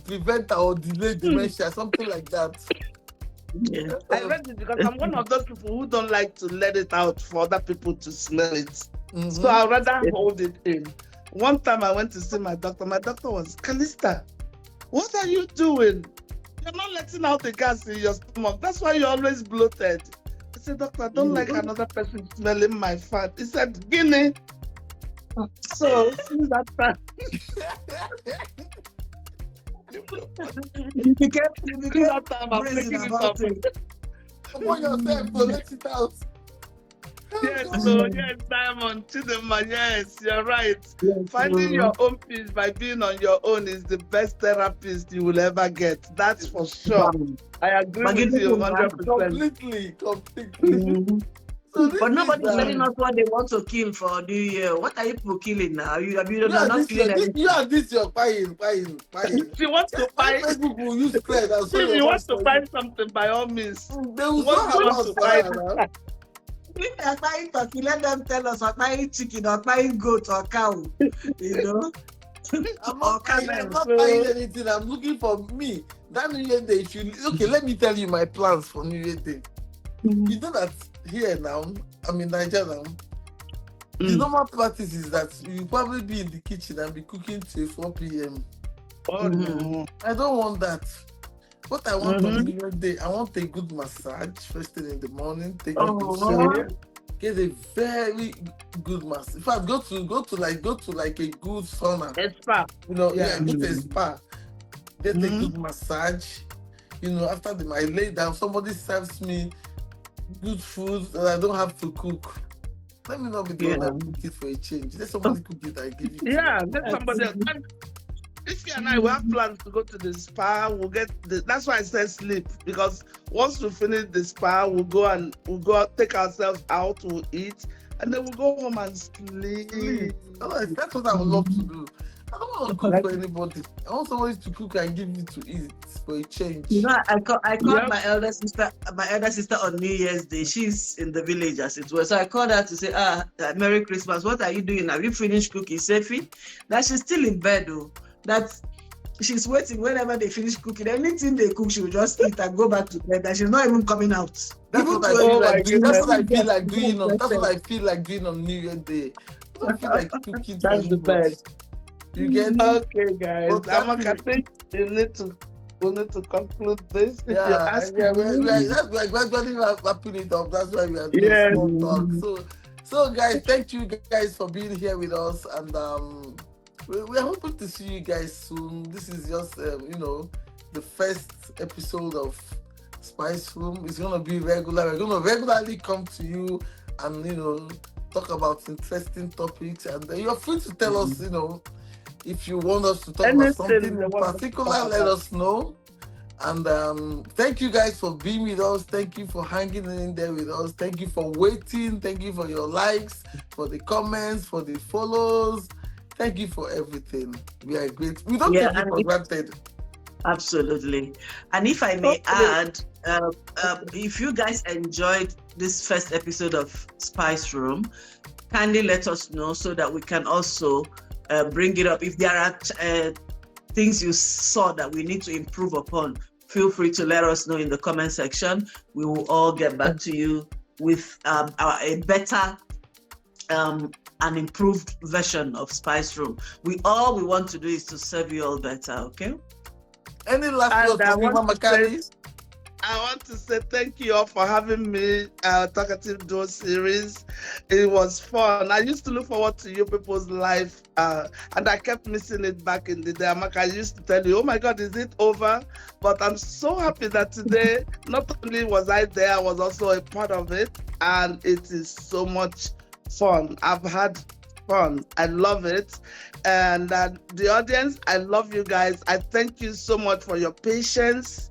prevent or delay dementia, something like that. Yeah. I read it because I'm one of those people who don't like to let it out for other people to smell it. Mhm. So I'd rather hold it in. One time I went to see my doctor. My doctor was, Callista, what are you doing? You're not letting out the gas in your stomach. That's why you're always bloated. I said, doctor, I don't like another person smelling my fat. He said, Guinea. So since that time, You became since that time I'm brazen taking it about off. it. Come on yourself, so let it out. Yes, so yes, Diamond, Chidema, yes, you're right. Yes, Finding your own peace by being on your own is the best therapist you will ever get. That's for sure. I agree But with you you know, 100%. Completely. Mhm. So this But nobody's is, telling us what they want to kill for New Year. What are you people killing now? You you are are not killing anything. you're buying. If you want to Why buy, Facebook will use credit and so if your you want mouth to for buy you. something, by all means. They will What not you have want us to buy? now. If they are buying turkey, let them tell us or buying chicken or buying goat or cow. You know? I'm Or not buying camel. anything. I'm looking for me. That New Year Day, okay, let me tell you my plans for New Year Day. You know that here now, I'm in Nigeria now. The normal practice is that you probably be in the kitchen and be cooking till 4 p.m. Oh, no. I don't want that. What I want on New Year Day, I want a good massage first thing in the morning. Take a good shower, get a very good massage. In fact, go to like a good sauna. A spa. You know, Yeah. get a spa, get a good massage. You know, after I lay down, somebody serves me good food that I don't have to cook. Let me not be the one that cook it for a change. Let somebody cook it. I give it. Yeah, let somebody else. And if you and I will have plans to go to the spa, we'll get that's why I said sleep, because once we finish the spa, we'll go out, take ourselves out, we'll eat, and then we'll go home and sleep. That's what I would love to do. I don't want to cook for anybody. I want somebody to cook and give me to eat for a change. You know, I called my elder sister on New Year's Day. She's in the village as it were. So I called her to say, Merry Christmas. What are you doing? Have you finished cooking, Sefi? That she's still in bed though. That she's waiting whenever they finish cooking. Anything they cook, she will just eat and go back to bed. And she's not even coming out. That's Even what I to- feel Oh like my doing. That's what I goodness. feel like doing on. That's what I feel like doing on New Year Day. I don't feel like cooking. for That's the anybody. best. You get Okay, guys. But that I think we need to conclude this. If you're asking that's like gradually wrapping it up. That's why we are doing Yes. small talk. So guys, thank you guys for being here with us, and we're hoping to see you guys soon. This is just the first episode of Spice Room. It's gonna be regular. We're gonna regularly come to you and talk about interesting topics, and you're free to tell us if you want us to talk about something in particular. Let us know. And thank you guys for being with us. Thank you for hanging in there with us. Thank you for waiting. Thank you for your likes, for the comments, for the follows. Thank you for everything. We are great. We don't Yeah, take it for granted. Absolutely. And if I may add, if you guys enjoyed this first episode of Spice Room, kindly let us know so that we can also bring it up. If there are things you saw that we need to improve upon, feel free to let us know in the comment section. We will all get back to you with a better an improved version of Spice Room. All we want to do is to serve you all better, okay? Any last words from you, Mama Calli? I want to say thank you all for having me Talkative Duo series. It was fun. I used to look forward to you people's life, and I kept missing it back in the day. Amaka, I used to tell you, oh my God, is it over? But I'm so happy that today, not only was I there, I was also a part of it, and it is so much fun. I've had fun. I love it. And the audience, I love you guys. I thank you so much for your patience.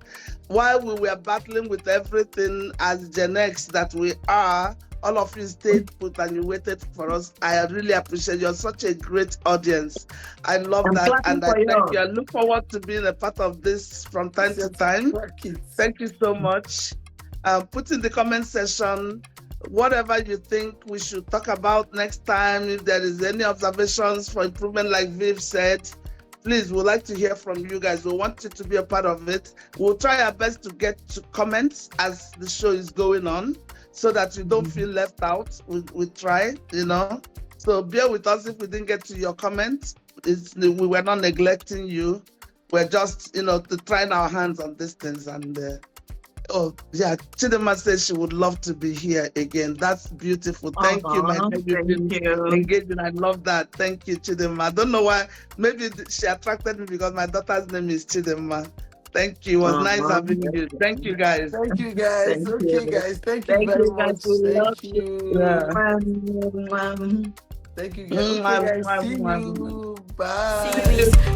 While we were battling with everything as Gen X that we are, all of you stayed put and you waited for us. I really appreciate you. You're such a great audience. I love that, and I thank you. I look forward to being a part of this from time to time. Thank you so much. Put in the comment section whatever you think we should talk about next time. If there is any observations for improvement, like Viv said, please, we'd like to hear from you guys. We want you to be a part of it. We'll try our best to get to comments as the show is going on so that you don't feel left out. We try, So bear with us if we didn't get to your comments. We were not neglecting you. We're just, trying our hands on these things. And Chidema says she would love to be here again. That's beautiful. Thank you, my engaging. I love that. Thank you, Chidema. I don't know why. Maybe she attracted me because my daughter's name is Chidema. Thank you. It was nice having you. Thank you, guys. Thank you, guys. Guys. Thank you very much. Thank you. Thank you, guys. See you. Bye.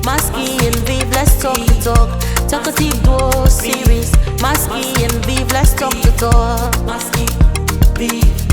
Masky and Vive, let's talk the talk. Talkative Duo series. Masky and Vive, let's talk the talk. Masky, Vive.